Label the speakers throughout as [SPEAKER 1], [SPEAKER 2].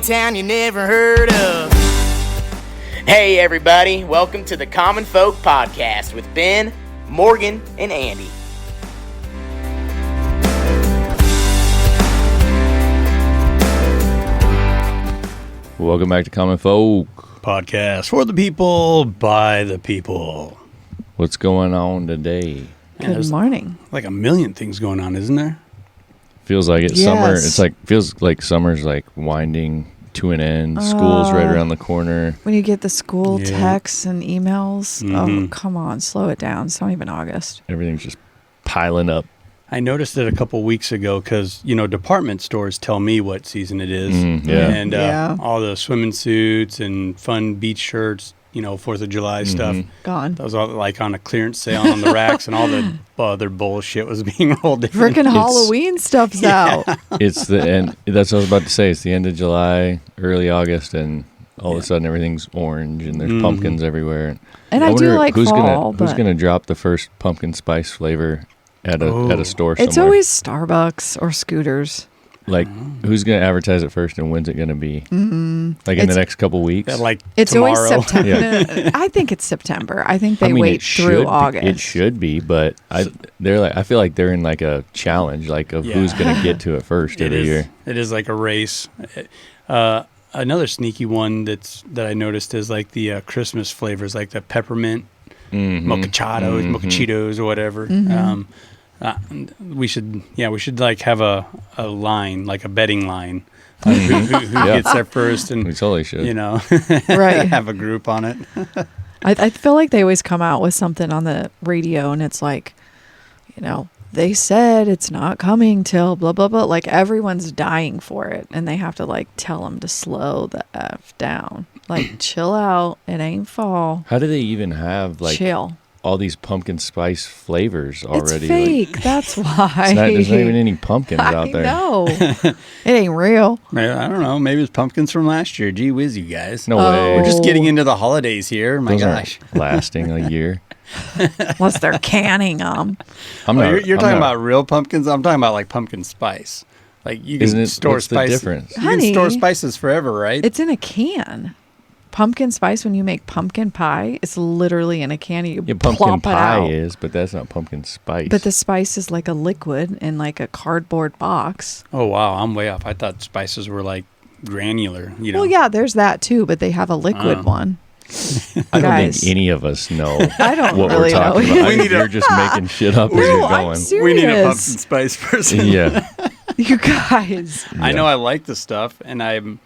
[SPEAKER 1] town you never heard of. Hey everybody, welcome to the Common Folk Podcast with Ben, Morgan, and Andy.
[SPEAKER 2] Welcome back to Common Folk
[SPEAKER 3] Podcast for the people, by the people.
[SPEAKER 2] What's going on today?
[SPEAKER 4] Good morning.
[SPEAKER 3] Like a million things going on, isn't there?
[SPEAKER 2] Feels like it's
[SPEAKER 4] Yes.
[SPEAKER 2] summer. It's like feels like summer's like winding to an end. School's right around the corner.
[SPEAKER 4] When you get the school
[SPEAKER 3] Yeah.
[SPEAKER 4] texts and emails,
[SPEAKER 3] Mhm.
[SPEAKER 4] oh, come on, slow it down. It's not even August.
[SPEAKER 2] Everything's just piling up.
[SPEAKER 3] I noticed it a couple weeks ago because, department stores tell me what season it is.
[SPEAKER 2] Yeah.
[SPEAKER 3] And
[SPEAKER 4] Yeah.
[SPEAKER 3] all the swimming suits and fun beach shirts, 4th of July stuff.
[SPEAKER 4] Gone.
[SPEAKER 3] That was all like on a clearance sale on the racks, and all the other bullshit was being rolled in.
[SPEAKER 4] Freaking Halloween stuff's out.
[SPEAKER 2] It's the end. That's what I was about to say. It's the end of July, early August, and all of a sudden everything's orange and there's pumpkins everywhere.
[SPEAKER 4] And I do
[SPEAKER 2] wonder
[SPEAKER 4] like
[SPEAKER 2] who's
[SPEAKER 4] fall,
[SPEAKER 2] who's
[SPEAKER 4] but
[SPEAKER 2] gonna drop the first pumpkin spice flavor at a store somewhere.
[SPEAKER 4] it's always Starbucks or Scooters.
[SPEAKER 2] Like, who's going to advertise it first, and when's it going to be? Like in the next couple weeks?
[SPEAKER 3] That, like
[SPEAKER 4] It's
[SPEAKER 3] tomorrow.
[SPEAKER 4] always September.
[SPEAKER 2] Yeah.
[SPEAKER 4] I think it's September. I think they
[SPEAKER 2] I mean,
[SPEAKER 4] wait
[SPEAKER 2] it
[SPEAKER 4] through
[SPEAKER 2] should
[SPEAKER 4] August.
[SPEAKER 2] It should be, but I feel like they're in like a challenge, like of who's going to get to it first every year.
[SPEAKER 3] It is like a race. Another sneaky one that I noticed is like the Christmas flavors, like the peppermint, mochachados, mochachitos, or whatever. We should like have a line, like a betting line, who gets there first, and
[SPEAKER 2] We totally should.
[SPEAKER 4] Right.
[SPEAKER 3] have a group on it.
[SPEAKER 4] I feel like they always come out with something on the radio and it's like, they said it's not coming till blah, blah, blah. Like everyone's dying for it and they have to like tell them to slow the F down. Like chill out. It ain't fall.
[SPEAKER 2] How do they even have like
[SPEAKER 4] Chill.
[SPEAKER 2] all these pumpkin spice flavors already?
[SPEAKER 4] It's fake. That's why.
[SPEAKER 2] There's not even any pumpkins out there.
[SPEAKER 4] No, it ain't real.
[SPEAKER 3] I don't know. Maybe it's pumpkins from last year. Gee whiz, you guys.
[SPEAKER 2] No way.
[SPEAKER 3] We're just getting into the holidays here. My
[SPEAKER 2] Those
[SPEAKER 3] gosh.
[SPEAKER 2] aren't lasting a year.
[SPEAKER 4] Unless they're canning them.
[SPEAKER 3] You're talking about real pumpkins? I'm talking about like pumpkin spice. Like you can store
[SPEAKER 2] what's the
[SPEAKER 3] spice.
[SPEAKER 2] difference?
[SPEAKER 3] You
[SPEAKER 4] Honey,
[SPEAKER 3] can store spices forever, right?
[SPEAKER 4] It's in a can. Pumpkin spice, when you make pumpkin pie, it's literally in a can. You
[SPEAKER 2] Yeah, pumpkin
[SPEAKER 4] plop it
[SPEAKER 2] pie
[SPEAKER 4] out.
[SPEAKER 2] is, but that's not pumpkin spice.
[SPEAKER 4] But the spice is like a liquid in like a cardboard box.
[SPEAKER 3] Oh wow, I'm way off. I thought spices were like granular.
[SPEAKER 4] Well, yeah, there's that too, but they have a liquid one.
[SPEAKER 2] I don't
[SPEAKER 4] Guys.
[SPEAKER 2] think any of us know
[SPEAKER 4] I don't
[SPEAKER 2] what
[SPEAKER 4] really
[SPEAKER 2] we're talking
[SPEAKER 4] know.
[SPEAKER 2] about.
[SPEAKER 3] We need
[SPEAKER 2] You're just making shit up as
[SPEAKER 4] No,
[SPEAKER 2] you're
[SPEAKER 4] I'm
[SPEAKER 2] going.
[SPEAKER 4] serious.
[SPEAKER 3] we need a pumpkin spice person.
[SPEAKER 2] Yeah.
[SPEAKER 4] You guys.
[SPEAKER 3] I know I like the stuff, and I'm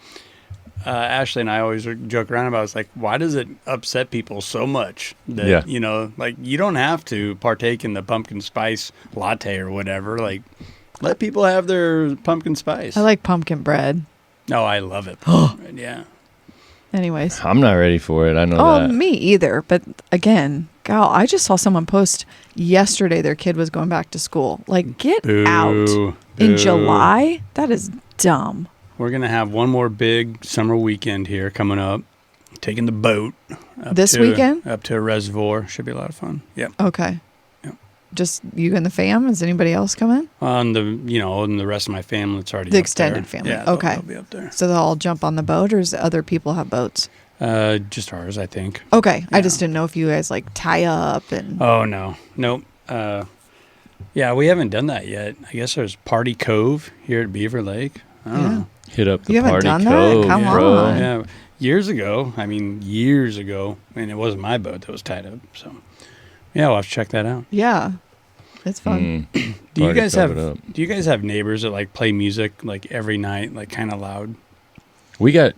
[SPEAKER 3] Ashley and I always joke around about it. It's like, why does it upset people so much that like you don't have to partake in the pumpkin spice latte or whatever. Like, let people have their pumpkin spice.
[SPEAKER 4] I like pumpkin bread.
[SPEAKER 3] No, I love it. Yeah.
[SPEAKER 4] Anyways.
[SPEAKER 2] I'm not ready for it. I know
[SPEAKER 4] Oh,
[SPEAKER 2] that.
[SPEAKER 4] me either. But again, gal, I just saw someone post yesterday their kid was going back to school. Like, get out.
[SPEAKER 3] Boo.
[SPEAKER 4] In
[SPEAKER 3] Boo.
[SPEAKER 4] July? That is dumb.
[SPEAKER 3] We're going to have one more big summer weekend here coming up. Taking the boat.
[SPEAKER 4] This weekend?
[SPEAKER 3] Up to a reservoir. Should be a lot of fun. Yep.
[SPEAKER 4] Okay.
[SPEAKER 3] Yep.
[SPEAKER 4] Just you and the fam? Is anybody else coming?
[SPEAKER 3] And the rest of my family, it's already
[SPEAKER 4] The
[SPEAKER 3] up
[SPEAKER 4] extended
[SPEAKER 3] there.
[SPEAKER 4] family.
[SPEAKER 3] Yeah,
[SPEAKER 4] Okay.
[SPEAKER 3] They'll be up there.
[SPEAKER 4] So they'll all jump on the boat, or does other people have boats?
[SPEAKER 3] Just ours, I think.
[SPEAKER 4] Okay. I
[SPEAKER 3] Yeah.
[SPEAKER 4] just didn't know if you guys like tie up and.
[SPEAKER 3] Oh, no. Nope. Yeah, we haven't done that yet. I guess there's Party Cove here at Beaver Lake. I don't know.
[SPEAKER 2] Hit up the
[SPEAKER 4] You haven't
[SPEAKER 2] party
[SPEAKER 4] done that?
[SPEAKER 2] cove,
[SPEAKER 4] Come
[SPEAKER 2] bro.
[SPEAKER 4] on.
[SPEAKER 3] Yeah, years ago, and it wasn't my boat that was tied up. So, yeah, we'll have to check that out.
[SPEAKER 4] Yeah. It's fun.
[SPEAKER 3] Do you
[SPEAKER 2] Party
[SPEAKER 3] guys
[SPEAKER 2] cove
[SPEAKER 3] have
[SPEAKER 2] it up.
[SPEAKER 3] Do you guys have neighbors that like play music like every night, like kind of loud?
[SPEAKER 2] We got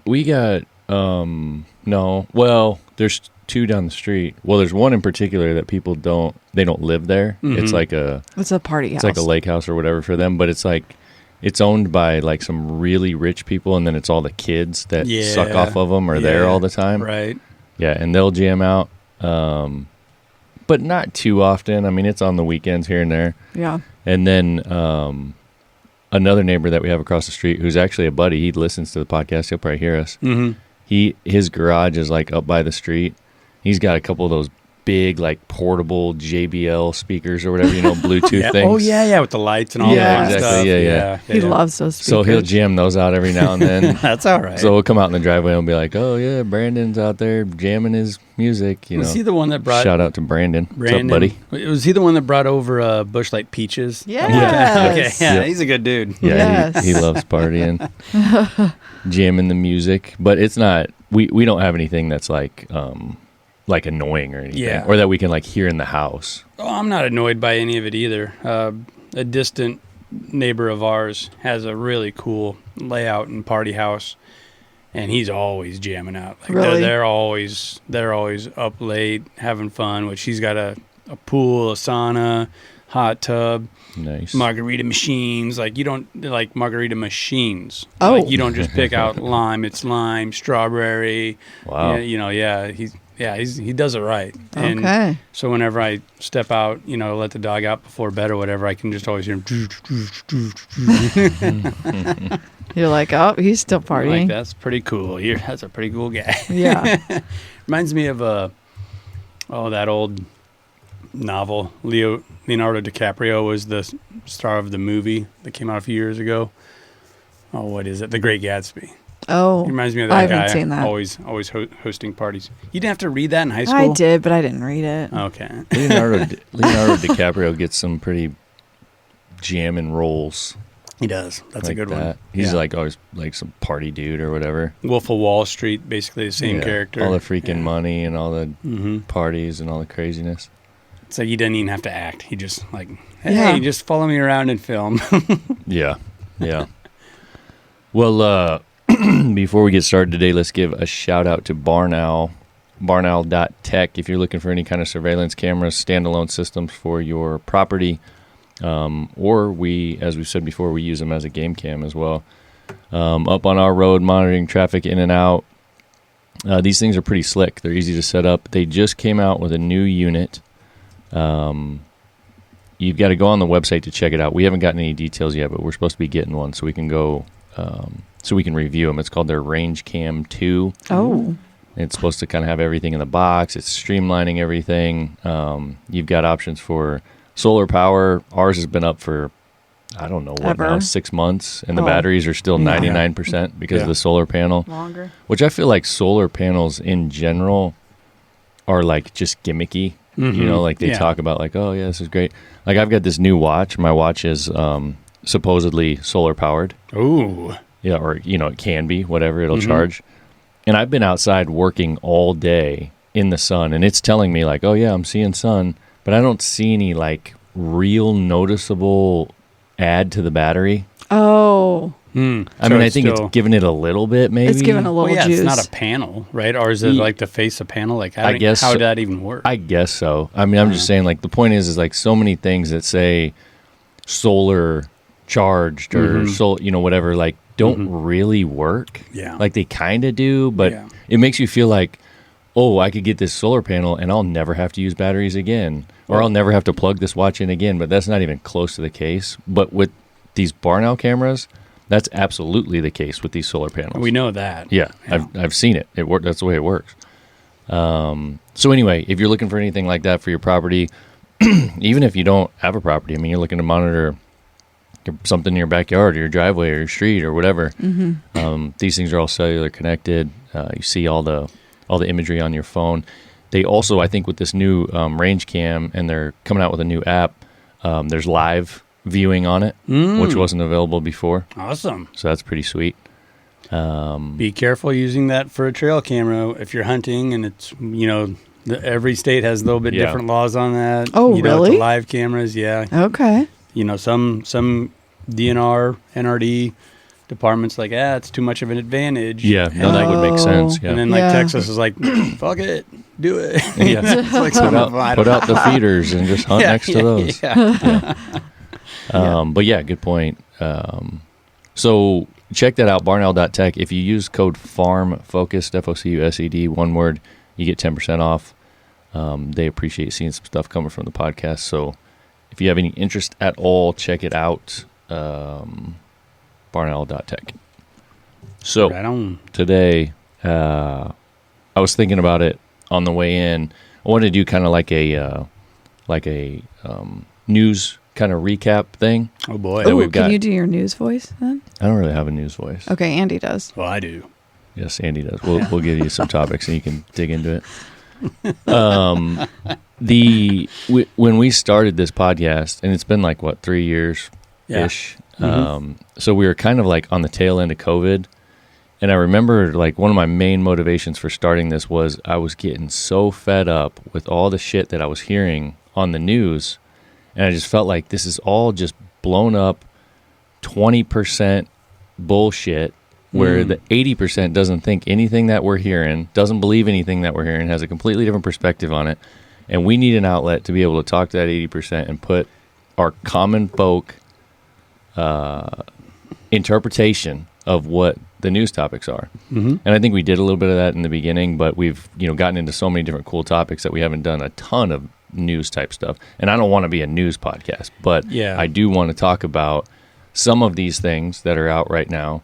[SPEAKER 2] no. Well, there's two down the street. Well, there's one in particular that people don't live there. It's like
[SPEAKER 4] It's a party house.
[SPEAKER 2] it's like a lake house or whatever for them, but it's like it's owned by like some really rich people, and then it's all the kids that suck off of them are there all the time.
[SPEAKER 3] Right.
[SPEAKER 2] Yeah, and they'll jam out, but not too often. I mean, it's on the weekends here and there.
[SPEAKER 4] Yeah.
[SPEAKER 2] And then another neighbor that we have across the street, who's actually a buddy, he listens to the podcast. He'll probably hear us.
[SPEAKER 3] Mm-hmm.
[SPEAKER 2] His garage is like up by the street. He's got a couple of those big like portable JBL speakers or whatever, Bluetooth things.
[SPEAKER 3] Oh yeah, with the lights and all
[SPEAKER 2] Yeah,
[SPEAKER 3] that
[SPEAKER 2] exactly.
[SPEAKER 3] stuff.
[SPEAKER 2] Yeah.
[SPEAKER 4] He loves those speakers.
[SPEAKER 2] So he'll jam those out every now and then.
[SPEAKER 3] That's all right.
[SPEAKER 2] So we'll come out in the driveway and be like, "Oh yeah, Brandon's out there jamming his music."
[SPEAKER 3] Was he the one that brought?
[SPEAKER 2] Shout out to Brandon. What's up, buddy?
[SPEAKER 3] Was he the one that brought over Bush Light Peaches?
[SPEAKER 4] Yes.
[SPEAKER 3] Okay. Yeah,
[SPEAKER 2] Yep.
[SPEAKER 3] he's a good dude.
[SPEAKER 2] Yeah,
[SPEAKER 4] Yes.
[SPEAKER 2] he loves partying, jamming the music. But it's not. We don't have anything that's like annoying or anything,
[SPEAKER 3] Yeah.
[SPEAKER 2] or that we can like hear in the house.
[SPEAKER 3] Oh, I'm not annoyed by any of it either. A distant neighbor of ours has a really cool layout and party house, and he's always jamming out. Like
[SPEAKER 4] Really?
[SPEAKER 3] they're always up late having fun. Which he's got a pool, a sauna, hot tub,
[SPEAKER 2] Nice.
[SPEAKER 3] margarita machines. Like you don't like margarita machines.
[SPEAKER 4] Oh.
[SPEAKER 3] Like, you don't just pick out lime. It's lime, strawberry.
[SPEAKER 2] Wow.
[SPEAKER 3] He does it right. And
[SPEAKER 4] Okay.
[SPEAKER 3] so whenever I step out, let the dog out before bed or whatever, I can just always hear him.
[SPEAKER 4] You're like, oh, he's still
[SPEAKER 3] Like,
[SPEAKER 4] partying.
[SPEAKER 3] that's pretty cool. That's a pretty cool guy.
[SPEAKER 4] Yeah.
[SPEAKER 3] Reminds me of that old novel. Leonardo DiCaprio was the star of the movie that came out a few years ago. Oh, what is it? The Great Gatsby.
[SPEAKER 4] Oh,
[SPEAKER 3] He reminds me of that
[SPEAKER 4] I
[SPEAKER 3] guy.
[SPEAKER 4] haven't seen that.
[SPEAKER 3] Always hosting parties. You didn't have to read that in high school?
[SPEAKER 4] I did, but I didn't read it.
[SPEAKER 3] Okay.
[SPEAKER 2] Leonardo DiCaprio gets some pretty jamming roles.
[SPEAKER 3] He does. That's
[SPEAKER 2] like
[SPEAKER 3] a good
[SPEAKER 2] that.
[SPEAKER 3] one.
[SPEAKER 2] He's
[SPEAKER 3] Yeah.
[SPEAKER 2] like always like some party dude or whatever.
[SPEAKER 3] Wolf of Wall Street, basically the same
[SPEAKER 2] Yeah.
[SPEAKER 3] character.
[SPEAKER 2] All the freaking money and all the
[SPEAKER 3] Mm-hmm.
[SPEAKER 2] parties and all the craziness.
[SPEAKER 3] So he didn't even have to act. He just like, hey,
[SPEAKER 4] Yeah.
[SPEAKER 3] just follow me around and film.
[SPEAKER 2] Yeah. Well, before we get started today, let's give a shout out to Barnowl, barnowl.tech. If you're looking for any kind of surveillance cameras, standalone systems for your property, or as we've said before, we use them as a game cam as well. Up on our road, monitoring traffic in and out. These things are pretty slick. They're easy to set up. They just came out with a new unit. You've got to go on the website to check it out. We haven't gotten any details yet, but we're supposed to be getting one so we can go, so we can review them. It's called their Range Cam 2.
[SPEAKER 4] Oh.
[SPEAKER 2] It's supposed to kind of have everything in the box. It's streamlining everything. You've got options for solar power. Ours has been up for, I don't know what now, 6 months, and the
[SPEAKER 4] Oh.
[SPEAKER 2] batteries are still
[SPEAKER 4] Yeah.
[SPEAKER 2] 99% because of
[SPEAKER 3] Yeah.
[SPEAKER 2] the solar panel.
[SPEAKER 4] Longer.
[SPEAKER 2] Which I feel like solar panels in general are like just gimmicky.
[SPEAKER 3] Mhm.
[SPEAKER 2] Like they
[SPEAKER 3] Yeah.
[SPEAKER 2] talk about like, oh yeah, this is great. Like I've got this new watch. My watch is supposedly solar powered.
[SPEAKER 3] Ooh.
[SPEAKER 2] Yeah, or it can be, whatever, it'll charge. And I've been outside working all day in the sun, and it's telling me like, oh yeah, I'm seeing sun, but I don't see any like real noticeable add to the battery.
[SPEAKER 4] Oh.
[SPEAKER 2] I mean, I think it's giving it a little bit, maybe.
[SPEAKER 4] It's giving a little juice.
[SPEAKER 3] It's not a panel, right? Or is it like the face of panel? Like,
[SPEAKER 2] I guess
[SPEAKER 3] how
[SPEAKER 2] so.
[SPEAKER 3] would that even work?
[SPEAKER 2] I guess so. I mean, I'm just saying, like, the point is like so many things that say solar charged or whatever, like, don't really work.
[SPEAKER 3] Yeah.
[SPEAKER 2] Like, they kind of do, but
[SPEAKER 3] Yeah.
[SPEAKER 2] it makes you feel like, oh, I could get this solar panel and I'll never have to use batteries again, or I'll never have to plug this watch in again. But that's not even close to the case. But with these Barnowl cameras, that's absolutely the case with these solar panels.
[SPEAKER 3] We know that.
[SPEAKER 2] Yeah, I've seen it. It works. That's the way it works. So anyway, if you're looking for anything like that for your property, even if you don't have a property, I mean, you're looking to monitor something in your backyard or your driveway or your street or whatever. These things are all cellular connected. You see all the imagery on your phone. They also, I think, with this new range cam, and they're coming out with a new app. There's live viewing on it, which wasn't available before.
[SPEAKER 3] Awesome.
[SPEAKER 2] So that's pretty sweet.
[SPEAKER 3] Be careful using that for a trail camera if you're hunting, and it's every state has a little bit different laws on that.
[SPEAKER 4] Oh,
[SPEAKER 3] with
[SPEAKER 4] really?
[SPEAKER 3] the live cameras, yeah.
[SPEAKER 4] Okay.
[SPEAKER 3] Some DNR, NRD departments like, it's too much of an advantage.
[SPEAKER 2] Yeah, no, that would make sense. Yeah.
[SPEAKER 3] And then like
[SPEAKER 4] Yeah.
[SPEAKER 3] Texas is like, fuck it, do it.
[SPEAKER 2] Yeah.
[SPEAKER 3] It's like something
[SPEAKER 2] Put out the feeders and just hunt next to those.
[SPEAKER 3] Yeah.
[SPEAKER 2] But yeah, good point. So check that out, barnowl.tech. If you use code FARMFOCUSED, FOCUSED, one word, you get 10% off. They appreciate seeing some stuff coming from the podcast. So if you have any interest at all, check it out, barnowl.tech. So
[SPEAKER 3] Right on.
[SPEAKER 2] today, I was thinking about it on the way in. I wanted to do kind of like a news kind of recap thing.
[SPEAKER 3] Oh boy.
[SPEAKER 2] that
[SPEAKER 4] Ooh,
[SPEAKER 2] we've got.
[SPEAKER 4] can you do your news voice then?
[SPEAKER 2] I don't really have a news voice.
[SPEAKER 4] Okay, Andy does.
[SPEAKER 3] Well, I do.
[SPEAKER 2] Yes, Andy does. We'll give you some topics and you can dig into it. When we started this podcast, and it's been like what, 3 years ish. So we were kind of like on the tail end of COVID, and I remember like one of my main motivations for starting this was I was getting so fed up with all the shit that I was hearing on the news, and I just felt like this is all just blown up 20% bullshit, where the 80% doesn't think anything that we're hearing, doesn't believe anything that we're hearing, has a completely different perspective on it. And we need an outlet to be able to talk to that 80% and put our common folk interpretation of what the news topics are. And I think we did a little bit of that in the beginning, but we've gotten into so many different cool topics that we haven't done a ton of news type stuff. And I don't want to be a news podcast, but I do want to talk about some of these things that are out right now.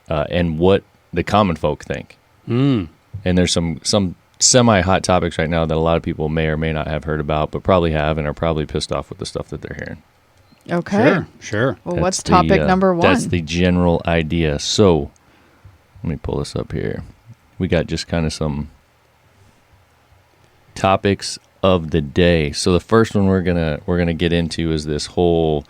[SPEAKER 2] And what the common folk think. And there's some semi-hot topics right now that a lot of people may or may not have heard about, but probably have and are probably pissed off with the stuff that they're hearing.
[SPEAKER 4] Okay.
[SPEAKER 3] Sure.
[SPEAKER 4] Well,
[SPEAKER 2] That's
[SPEAKER 4] what's topic number one?
[SPEAKER 2] That's the general idea. So let me pull this up here. We got just kind of some topics of the day. So the first one we're gonna get into is this whole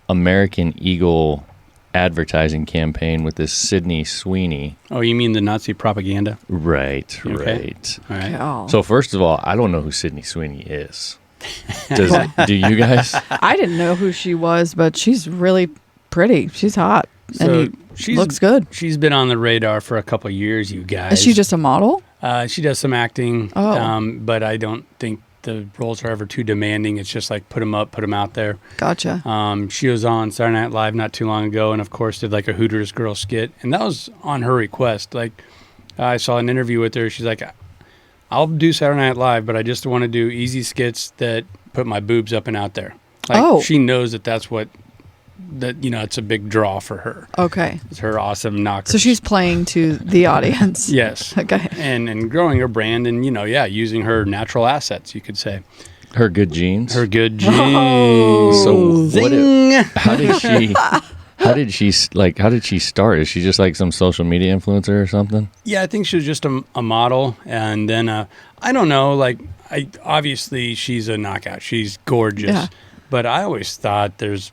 [SPEAKER 2] American Eagle advertising campaign with this Sydney Sweeney.
[SPEAKER 3] Oh, you mean the Nazi propaganda?
[SPEAKER 2] Right.
[SPEAKER 3] Okay.
[SPEAKER 2] Right.
[SPEAKER 3] All right.
[SPEAKER 4] Oh.
[SPEAKER 2] So first of all, I don't know who Sydney Sweeney is. Do you guys?
[SPEAKER 4] I didn't know who she was, but she's really pretty. She's hot.
[SPEAKER 3] So
[SPEAKER 4] and
[SPEAKER 3] she's
[SPEAKER 4] looks good.
[SPEAKER 3] She's been on the radar for a couple of years, you guys.
[SPEAKER 4] Is she just a model?
[SPEAKER 3] She does some acting,
[SPEAKER 4] Oh.
[SPEAKER 3] but I don't think the roles are ever too demanding. It's just like put them up, put them out there.
[SPEAKER 4] Gotcha.
[SPEAKER 3] She was on Saturday Night Live not too long ago, and of course did like a Hooters girl skit, and that was on her request. Like I saw an interview with her. She's like, "I'll do Saturday Night Live, but I just want to do easy skits that put my boobs up and out there." Like she knows that's what it's a big draw for her.
[SPEAKER 4] Okay.
[SPEAKER 3] It's her awesome knockers.
[SPEAKER 4] So she's playing to the audience.
[SPEAKER 3] Yes.
[SPEAKER 4] Okay.
[SPEAKER 3] And growing her brand and, using her natural assets, you could say.
[SPEAKER 2] Her good genes.
[SPEAKER 3] Her good genes.
[SPEAKER 2] So
[SPEAKER 3] Zing!
[SPEAKER 2] how did she start? Is she just like some social media influencer or something?
[SPEAKER 3] Yeah, I think she was just a model. And then, I don't know, obviously she's a knockout. She's gorgeous.
[SPEAKER 4] Yeah.
[SPEAKER 3] But I always thought there's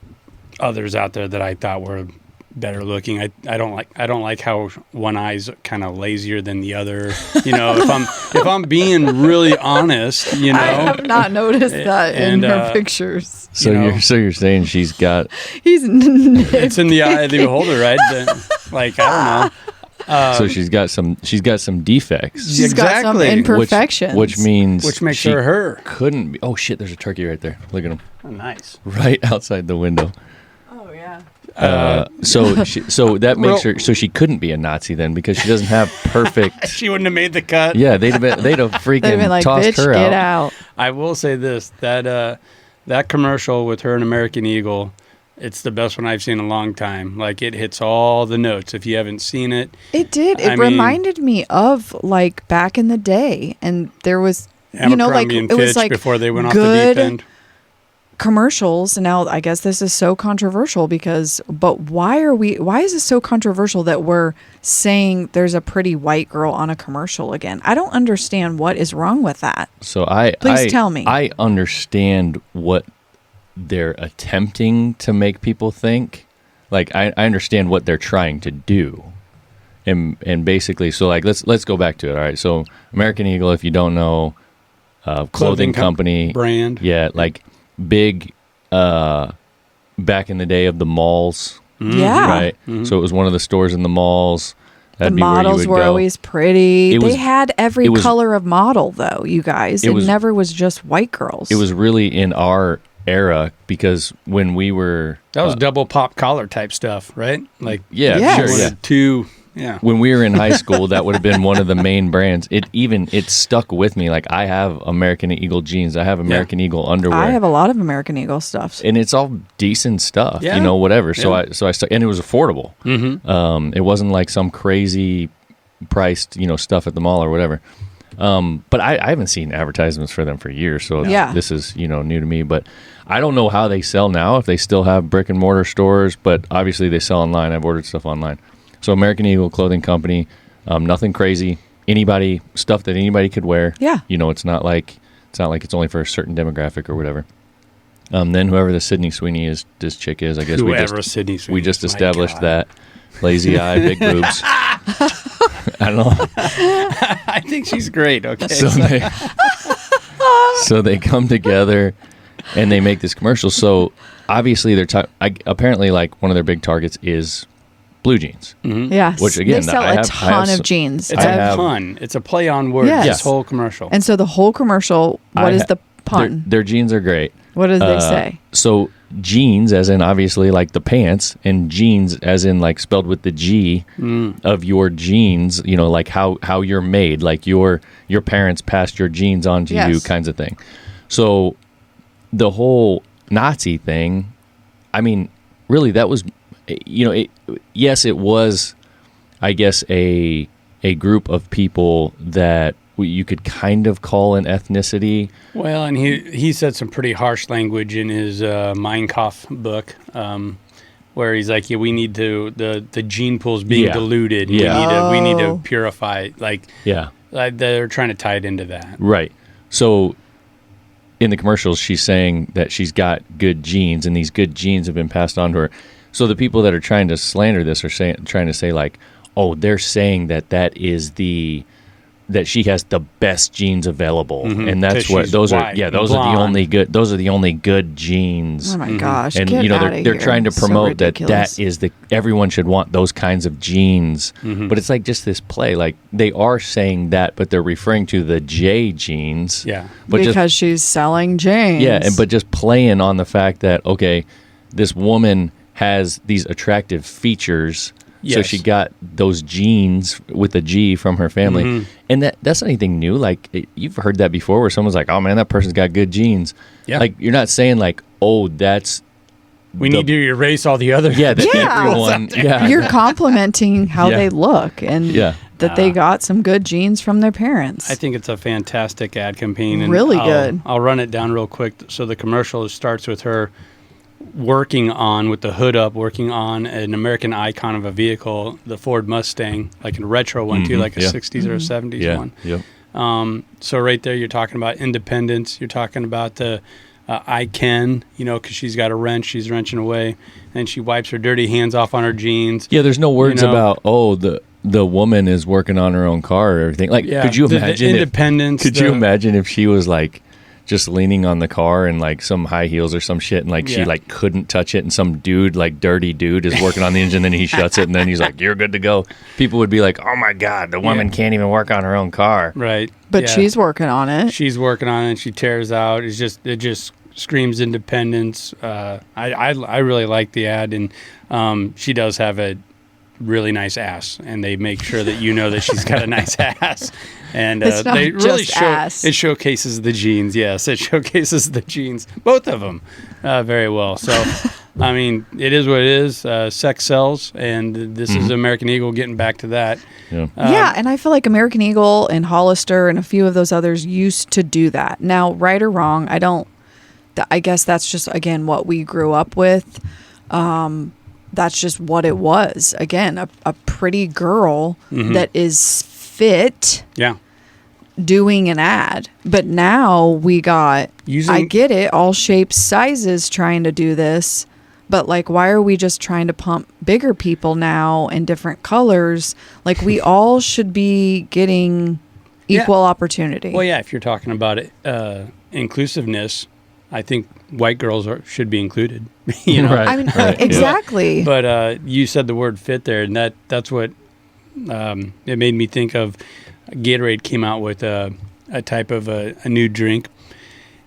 [SPEAKER 3] others out there that I thought were better looking. I don't like how one eye's kind of lazier than the other. If I'm being really honest,
[SPEAKER 4] I have not noticed that in her pictures.
[SPEAKER 2] So you're saying she's got
[SPEAKER 4] He's
[SPEAKER 3] it's in the eye of the beholder, right? I don't know.
[SPEAKER 2] so she's got some defects.
[SPEAKER 4] She's got some imperfections.
[SPEAKER 2] Which
[SPEAKER 3] makes
[SPEAKER 2] she
[SPEAKER 3] her.
[SPEAKER 2] Couldn't be. Oh shit! There's a turkey right there. Look at him.
[SPEAKER 3] Oh, nice.
[SPEAKER 2] Right outside the window.
[SPEAKER 4] Oh yeah.
[SPEAKER 2] So that makes her. So she couldn't be a Nazi then because she doesn't have perfect.
[SPEAKER 3] She wouldn't have made the cut.
[SPEAKER 2] Yeah, they'd have freaking
[SPEAKER 4] They've been like,
[SPEAKER 2] tossed
[SPEAKER 4] bitch,
[SPEAKER 2] her
[SPEAKER 4] get
[SPEAKER 2] out.
[SPEAKER 4] out.
[SPEAKER 3] I will say this, that commercial with her and American Eagle, it's the best one I've seen in a long time. Like, it hits all the notes. If you haven't seen it.
[SPEAKER 4] It did. It reminded me of like back in the day, and there was
[SPEAKER 3] Abercrombie and
[SPEAKER 4] it was
[SPEAKER 3] Fitch
[SPEAKER 4] like
[SPEAKER 3] before they went off
[SPEAKER 4] good
[SPEAKER 3] the deep end.
[SPEAKER 4] commercials. Now I guess this is so controversial but why is this so controversial that we're saying there's a pretty white girl on a commercial again? I don't understand what is wrong with that.
[SPEAKER 2] So
[SPEAKER 4] Please tell me.
[SPEAKER 2] I understand what they're attempting to make people think. Like I understand what they're trying to do. And basically, so like let's go back to it. All right. So American Eagle, if you don't know, clothing company
[SPEAKER 3] brand.
[SPEAKER 2] Yeah, like big back in the day of the malls.
[SPEAKER 4] Yeah.
[SPEAKER 2] Right. Mm-hmm. So it was one of the stores in the malls. That'd
[SPEAKER 4] the
[SPEAKER 2] be
[SPEAKER 4] models
[SPEAKER 2] where you would
[SPEAKER 4] were
[SPEAKER 2] go.
[SPEAKER 4] always pretty.
[SPEAKER 2] It
[SPEAKER 4] They
[SPEAKER 2] was-
[SPEAKER 4] had every
[SPEAKER 2] it was-
[SPEAKER 4] color of model, though, you guys. It never was just white girls.
[SPEAKER 2] It was really in our era because when we were
[SPEAKER 3] That was double pop collar type stuff, right? Like,
[SPEAKER 2] yeah,
[SPEAKER 4] Yes.
[SPEAKER 2] sure,
[SPEAKER 3] one
[SPEAKER 2] yeah.
[SPEAKER 3] or two. Yeah.
[SPEAKER 2] When we were in high school, that would have been one of the main brands. It stuck with me. Like I have American Eagle jeans, I have American Eagle underwear.
[SPEAKER 4] I have a lot of American Eagle stuff.
[SPEAKER 2] And it's all decent stuff,
[SPEAKER 3] Yeah.
[SPEAKER 2] whatever. So
[SPEAKER 3] Yeah.
[SPEAKER 2] I stuck, and it was affordable.
[SPEAKER 3] Mm-hmm.
[SPEAKER 2] It wasn't like some crazy priced, stuff at the mall or whatever. But I haven't seen advertisements for them for years, so
[SPEAKER 4] Yeah.
[SPEAKER 2] this is new to me. But I don't know how they sell now, if they still have brick and mortar stores, but obviously they sell online. I've ordered stuff online. So American Eagle Clothing Company, nothing crazy. Stuff that anybody could wear.
[SPEAKER 4] Yeah.
[SPEAKER 2] It's not like it's only for a certain demographic or whatever. Then whoever the Sydney Sweeney this chick is, I guess
[SPEAKER 3] Sydney Sweeney.
[SPEAKER 2] we just established that. Lazy eye, big boobs. I don't know.
[SPEAKER 3] I think she's great. Okay.
[SPEAKER 2] So they come together and they make this commercial. So obviously apparently like one of their big targets is blue jeans.
[SPEAKER 3] Mm-hmm.
[SPEAKER 4] Yes.
[SPEAKER 2] Which again,
[SPEAKER 4] they sell a ton of jeans.
[SPEAKER 3] It's a pun. It's a play on words.
[SPEAKER 4] Yes.
[SPEAKER 3] This whole commercial.
[SPEAKER 4] And so the whole commercial, what is the pun?
[SPEAKER 2] Their jeans are great.
[SPEAKER 4] What do they say?
[SPEAKER 2] So jeans, as in obviously like the pants, and jeans, as in like spelled with the G of your genes. Like how you're made, like your parents passed your genes on to you, kinds of thing. So the whole Nazi thing, I mean, really, that was, yes, it was, I guess, a group of people that you could kind of call an ethnicity.
[SPEAKER 3] Well, and he said some pretty harsh language in his Mein Kampf book, where he's like, we need to, the gene pool's being diluted.
[SPEAKER 2] Yeah.
[SPEAKER 3] We need to purify.
[SPEAKER 2] Yeah.
[SPEAKER 3] They're trying to tie it into that.
[SPEAKER 2] Right. So in the commercials, she's saying that she's got good genes, and these good genes have been passed on to her. So the people that are trying to slander this are trying to say like, oh, they're saying that she has the best genes available, and that's what those are. Yeah, those are the only good. Those are the only good genes.
[SPEAKER 4] Oh my gosh!
[SPEAKER 2] And
[SPEAKER 4] get
[SPEAKER 2] they're trying to promote
[SPEAKER 4] so
[SPEAKER 2] that is everyone should want those kinds of genes. But it's like just this play. Like they are saying that, but they're referring to the J genes.
[SPEAKER 3] Yeah,
[SPEAKER 2] but
[SPEAKER 4] because she's selling jeans.
[SPEAKER 2] Yeah, but just playing on the fact that okay, this woman has these attractive features.
[SPEAKER 3] Yes.
[SPEAKER 2] So she got those genes with a G from her family. And that's not anything new. Like, you've heard that before where someone's like, oh, man, that person's got good genes.
[SPEAKER 3] Yeah.
[SPEAKER 2] Like, you're not saying, like, oh, that's...
[SPEAKER 3] We need to erase all the other...
[SPEAKER 2] Yeah, everyone... Yeah.
[SPEAKER 4] You're complimenting how they look and that they got some good genes from their parents.
[SPEAKER 3] I think it's a fantastic ad campaign. And
[SPEAKER 4] really good.
[SPEAKER 3] I'll run it down real quick. So the commercial starts with her working on, with the hood up, working on an American icon of a vehicle, the Ford Mustang, like a retro one too, like a 60s or a 70s one.
[SPEAKER 2] Yep.
[SPEAKER 3] So right there, you're talking about independence. You're talking about the I can, because she's got a wrench. She's wrenching away, and she wipes her dirty hands off on her jeans.
[SPEAKER 2] Yeah, there's no words about, oh, the woman is working on her own car or everything. Like, could you imagine
[SPEAKER 3] the independence?
[SPEAKER 2] You imagine if she was like just leaning on the car in like some high heels or some shit, and like she like couldn't touch it, and some dude, like dirty dude, is working on the engine, then he shuts it, and then he's like, you're good to go. People would be like, oh my God, the woman can't even work on her own car.
[SPEAKER 3] Right.
[SPEAKER 4] But she's working on it.
[SPEAKER 3] She's working on it, and she tears out. It just screams independence. I really like the ad, and she does have a really nice ass, and they make sure that that she's got a nice ass. And they really it showcases the genes. Yes, it showcases the genes, both of them, very well. So, I mean, it is what it is. Sex sells, and this is American Eagle getting back to that.
[SPEAKER 4] Yeah, and I feel like American Eagle and Hollister and a few of those others used to do that. Now, right or wrong, I guess that's just, again, what we grew up with. That's just what it was. Again, a pretty girl that is fit doing an ad. But now we got, I get it, all shapes, sizes trying to do this. But like, why are we just trying to pump bigger people now in different colors? Like, we all should be getting equal opportunity.
[SPEAKER 3] Well, yeah, if you're talking about inclusiveness, I think white girls should be included.
[SPEAKER 2] Right.
[SPEAKER 4] I mean, exactly.
[SPEAKER 3] Yeah. But you said the word fit there, and that's what it made me think of. Gatorade came out with a type of a new drink,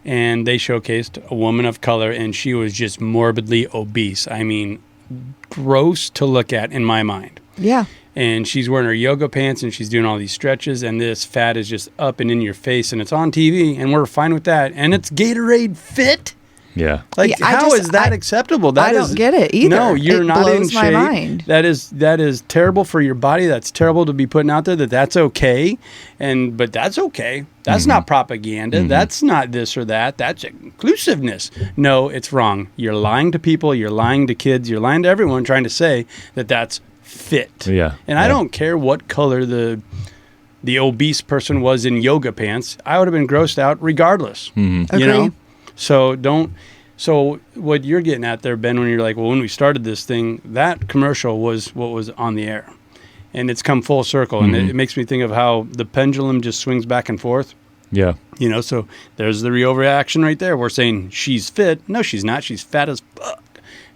[SPEAKER 3] and they showcased a woman of color, and she was just morbidly obese. I mean, gross to look at in my mind.
[SPEAKER 4] Yeah.
[SPEAKER 3] And she's wearing her yoga pants, and she's doing all these stretches, and this fat is just up and in your face, and it's on TV, and we're fine with that. And it's Gatorade Fit.
[SPEAKER 2] Yeah.
[SPEAKER 3] Like,
[SPEAKER 4] Yeah,
[SPEAKER 3] how is that acceptable? That
[SPEAKER 4] I don't get it either.
[SPEAKER 3] No, you're
[SPEAKER 4] It
[SPEAKER 3] not in
[SPEAKER 4] blows my
[SPEAKER 3] shape.
[SPEAKER 4] mind.
[SPEAKER 3] That is terrible for your body. That's terrible to be putting out there. That's okay, but that's okay. That's not propaganda. That's not this or that. That's inclusiveness. No, it's wrong. You're lying to people. You're lying to kids. You're lying to everyone, trying to say that that's fit.
[SPEAKER 2] Yeah.
[SPEAKER 3] And I don't care what color the obese person was in yoga pants. I would have been grossed out regardless. You know. So what you're getting at there, Ben, when you're like, well, when we started this thing, that commercial was what was on the air. And it's come full circle. And it makes me think of how the pendulum just swings back and forth.
[SPEAKER 2] Yeah.
[SPEAKER 3] You know, so there's the overreaction right there. We're saying she's fit. No, she's not. She's fat as fuck.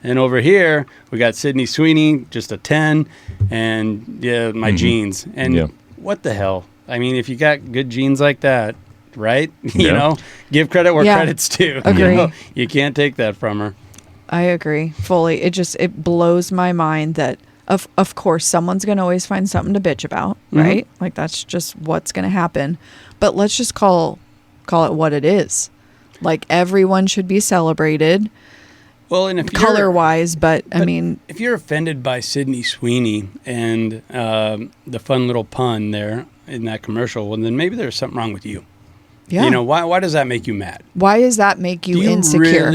[SPEAKER 3] And over here, we got Sydney Sweeney, just a 10, and my jeans. And what the hell? I mean, if you got good genes like that, right? You know, give credit where credit's due.
[SPEAKER 4] Agree.
[SPEAKER 3] You know? You can't take that from her.
[SPEAKER 4] I agree fully. It blows my mind that of course someone's going to always find something to bitch about, right? Like that's just what's going to happen. But let's just call it what it is. Like everyone should be celebrated.
[SPEAKER 3] Well, and if
[SPEAKER 4] color wise, but I mean,
[SPEAKER 3] if you're offended by Sydney Sweeney and the fun little pun there in that commercial, well, then maybe there's something wrong with you.
[SPEAKER 4] yeah.
[SPEAKER 3] You know, why does that make you mad?
[SPEAKER 4] Why does that make you insecure?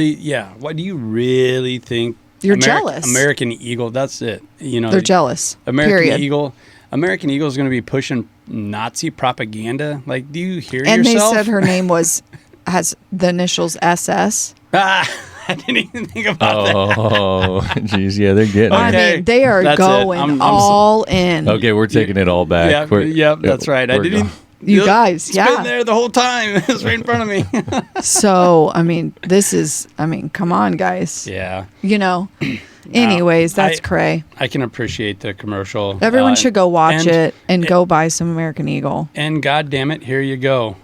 [SPEAKER 3] Why do you really think
[SPEAKER 4] You're jealous?
[SPEAKER 3] American Eagle, that's it. You know,
[SPEAKER 4] They're jealous.
[SPEAKER 3] American
[SPEAKER 4] period.
[SPEAKER 3] American Eagle is going to be pushing Nazi propaganda. Like, do you hear
[SPEAKER 4] And
[SPEAKER 3] yourself?
[SPEAKER 4] they said her name has the initials SS.
[SPEAKER 3] I didn't even think about that.
[SPEAKER 2] Oh, jeez. Yeah, they're getting
[SPEAKER 4] I
[SPEAKER 2] it.
[SPEAKER 4] mean, they are
[SPEAKER 3] That's
[SPEAKER 4] going all in.
[SPEAKER 2] Okay, we're taking it all back.
[SPEAKER 3] Yeah, that's right. I didn't.
[SPEAKER 4] You guys,
[SPEAKER 3] It's been there the whole time. It was right in front of me.
[SPEAKER 4] So, I mean, come on, guys.
[SPEAKER 3] Yeah.
[SPEAKER 4] You know. Anyways, that's cray.
[SPEAKER 3] I can appreciate the commercial.
[SPEAKER 4] Everyone should go watch it and go buy some American Eagle.
[SPEAKER 3] And God damn it, here you go.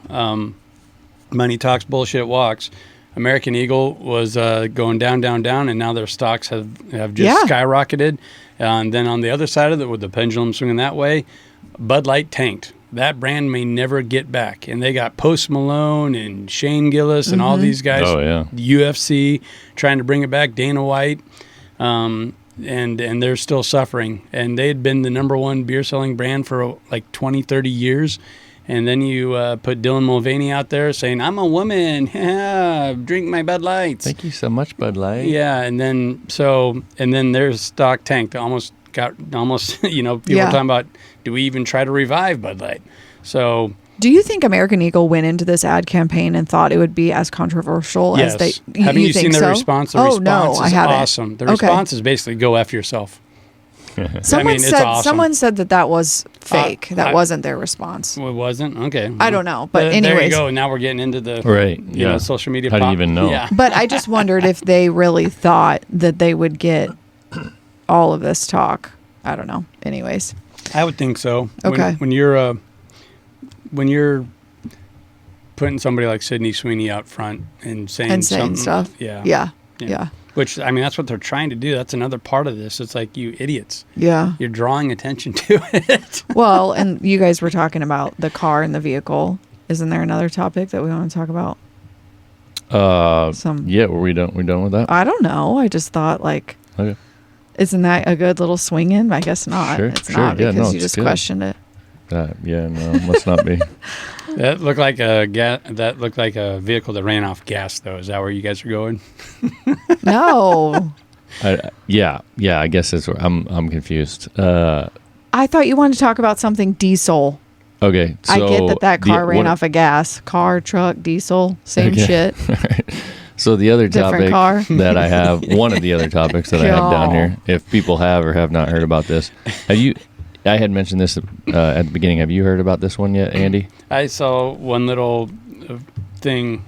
[SPEAKER 3] Money talks, bullshit walks. American Eagle was going down, and now their stocks have just skyrocketed. And then on the other side of it, with the pendulum swinging that way, Bud Light tanked. That brand may never get back. And they got Post Malone and Shane Gillis and all these guys, UFC, trying to bring it back, Dana White, and they're still suffering. And they had been the number one beer-selling brand for like 20, 30 years. And then you put Dylan Mulvaney out there saying, I'm a woman, drink my Bud Lights.
[SPEAKER 2] Thank you so much, Bud Light.
[SPEAKER 3] Yeah, and then their stock tanked. Almost, people were talking about, do we even try to revive Bud Light? So,
[SPEAKER 4] do you think American Eagle went into this ad campaign and thought it would be as controversial as they?
[SPEAKER 3] Haven't you seen the response? The response is
[SPEAKER 4] I haven't.
[SPEAKER 3] awesome. The response is basically go F yourself.
[SPEAKER 4] Someone said that was fake. That wasn't their response.
[SPEAKER 3] Well, it wasn't? Okay.
[SPEAKER 4] I don't know, but anyways.
[SPEAKER 3] There you go. Now we're getting into the social media.
[SPEAKER 2] How do you even know?
[SPEAKER 3] Yeah.
[SPEAKER 4] But I just wondered if they really thought that they would get all of this talk. I don't know. Anyways.
[SPEAKER 3] I would think so.
[SPEAKER 4] Okay.
[SPEAKER 3] When you're putting somebody like Sydney Sweeney out front and saying
[SPEAKER 4] stuff. Yeah.
[SPEAKER 3] Which, I mean, that's what they're trying to do. That's another part of this. It's like, you idiots.
[SPEAKER 4] Yeah.
[SPEAKER 3] You're drawing attention to it.
[SPEAKER 4] Well, and you guys were talking about the car and the vehicle. Isn't there another topic that we want to talk about?
[SPEAKER 2] Yeah, were we done with that?
[SPEAKER 4] I don't know. I just thought, like,
[SPEAKER 2] okay.
[SPEAKER 4] Isn't that a good little swing in? I guess not.
[SPEAKER 2] Sure,
[SPEAKER 4] it's not because you just questioned it.
[SPEAKER 2] Must not be.
[SPEAKER 3] That looked like a vehicle that ran off gas, though. Is that where you guys are going?
[SPEAKER 4] No.
[SPEAKER 2] I guess that's where I'm confused.
[SPEAKER 4] I thought you wanted to talk about something diesel.
[SPEAKER 2] Okay, so
[SPEAKER 4] I get that car ran off of gas. Car, truck, diesel, same shit.
[SPEAKER 2] So the other
[SPEAKER 4] Different
[SPEAKER 2] topic
[SPEAKER 4] car.
[SPEAKER 2] that I have, one of the other topics that I have down here, if people have or have not heard about this, I had mentioned this at the beginning. Have you heard about this one yet, Andy?
[SPEAKER 3] I saw one little thing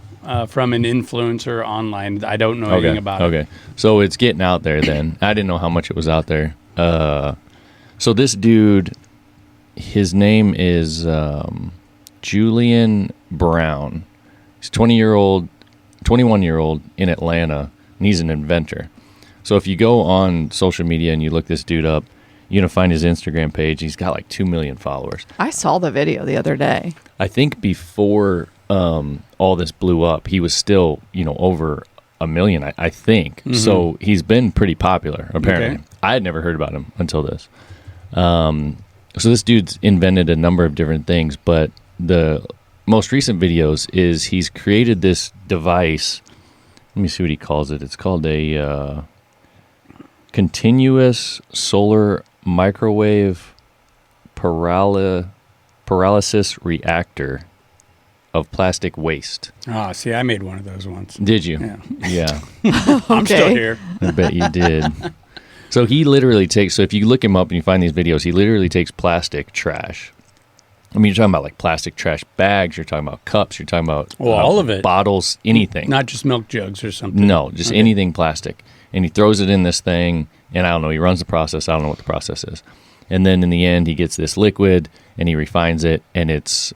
[SPEAKER 3] from an influencer online. I don't know anything about it.
[SPEAKER 2] Okay, so it's getting out there then. I didn't know how much it was out there. So this dude, his name is Julian Brown. He's 21-year-old in Atlanta, and he's an inventor. So if you go on social media and you look this dude up, you're going to find his Instagram page. He's got like 2 million followers.
[SPEAKER 4] I saw the video the other day.
[SPEAKER 2] I think before all this blew up, he was still, over 1 million, I think. So he's been pretty popular, apparently.
[SPEAKER 3] Okay.
[SPEAKER 2] I had never heard about him until this. So this dude's invented a number of different things, but the most recent videos is he's created this device. Let me see what he calls it. It's called a continuous solar microwave paralysis reactor of plastic waste.
[SPEAKER 3] Oh, see, I made one of those once.
[SPEAKER 2] Did you?
[SPEAKER 3] Yeah.
[SPEAKER 2] Yeah.
[SPEAKER 3] I'm still here.
[SPEAKER 2] I bet you did. So he literally takes, so if you look him up and you find these videos, he literally takes plastic trash. I mean, you're talking about like plastic trash bags, you're talking about cups, you're talking about
[SPEAKER 3] all of it.
[SPEAKER 2] Bottles, anything.
[SPEAKER 3] Not just milk jugs or something.
[SPEAKER 2] No, just anything plastic. And he throws it in this thing, and I don't know, he runs the process. I don't know what the process is. And then in the end, he gets this liquid, and he refines it, and it's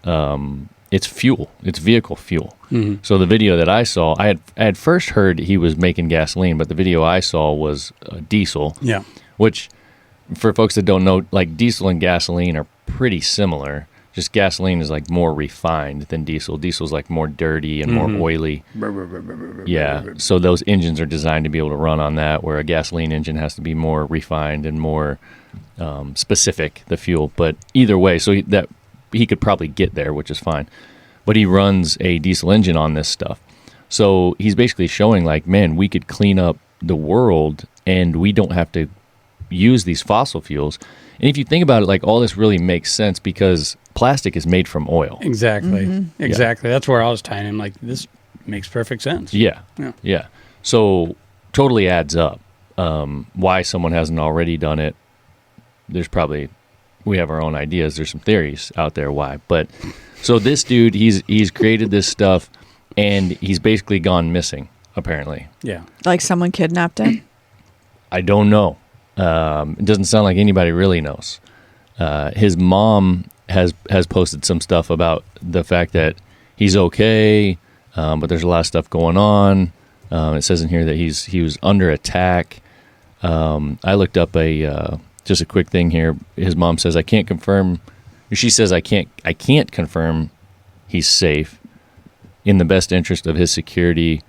[SPEAKER 2] fuel. It's vehicle fuel. So the video that I saw, I had first heard he was making gasoline, but the video I saw was diesel.
[SPEAKER 3] Yeah.
[SPEAKER 2] Which, for folks that don't know, like diesel and gasoline are pretty similar. Just gasoline is like more refined than diesel. Diesel's like more dirty and more oily. Yeah. So those engines are designed to be able to run on that, where a gasoline engine has to be more refined and more specific, the fuel. But either way, so he could probably get there, which is fine. But he runs a diesel engine on this stuff. So he's basically showing like, man, we could clean up the world and we don't have to use these fossil fuels. And if you think about it, like all this really makes sense because plastic is made from oil.
[SPEAKER 3] Exactly. Exactly. That's where I was tying him. Like, this makes perfect sense.
[SPEAKER 2] Yeah. So totally adds up. Why someone hasn't already done it, there's probably, we have our own ideas. There's some theories out there why. But so this dude, he's created this stuff and he's basically gone missing, apparently.
[SPEAKER 3] Yeah.
[SPEAKER 4] Like someone kidnapped him?
[SPEAKER 2] I don't know. It doesn't sound like anybody really knows. His mom has posted some stuff about the fact that he's okay, but there's a lot of stuff going on. It says in here that he was under attack. I looked up just a quick thing here. His mom says I can't confirm. She says I can't confirm he's safe in the best interest of his security.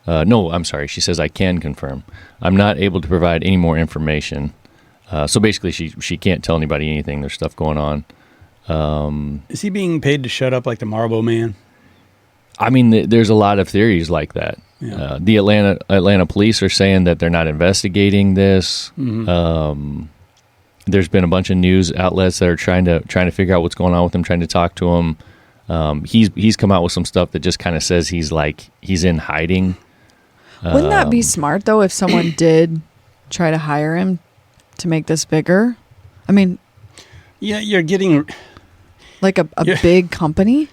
[SPEAKER 2] No, I'm sorry. She says I can confirm. I'm not able to provide any more information. So basically, she can't tell anybody anything. There's stuff going on.
[SPEAKER 3] Is he being paid to shut up like the Marlboro Man?
[SPEAKER 2] I mean, there's a lot of theories like that.
[SPEAKER 3] Yeah.
[SPEAKER 2] The Atlanta police are saying that they're not investigating this. There's been a bunch of news outlets that are trying to figure out what's going on with him, trying to talk to him. He's come out with some stuff that just kind of says he's in hiding.
[SPEAKER 4] Wouldn't that be smart, though, if someone did try to hire him to make this bigger? I mean...
[SPEAKER 3] Yeah, you're getting...
[SPEAKER 4] Like a big company?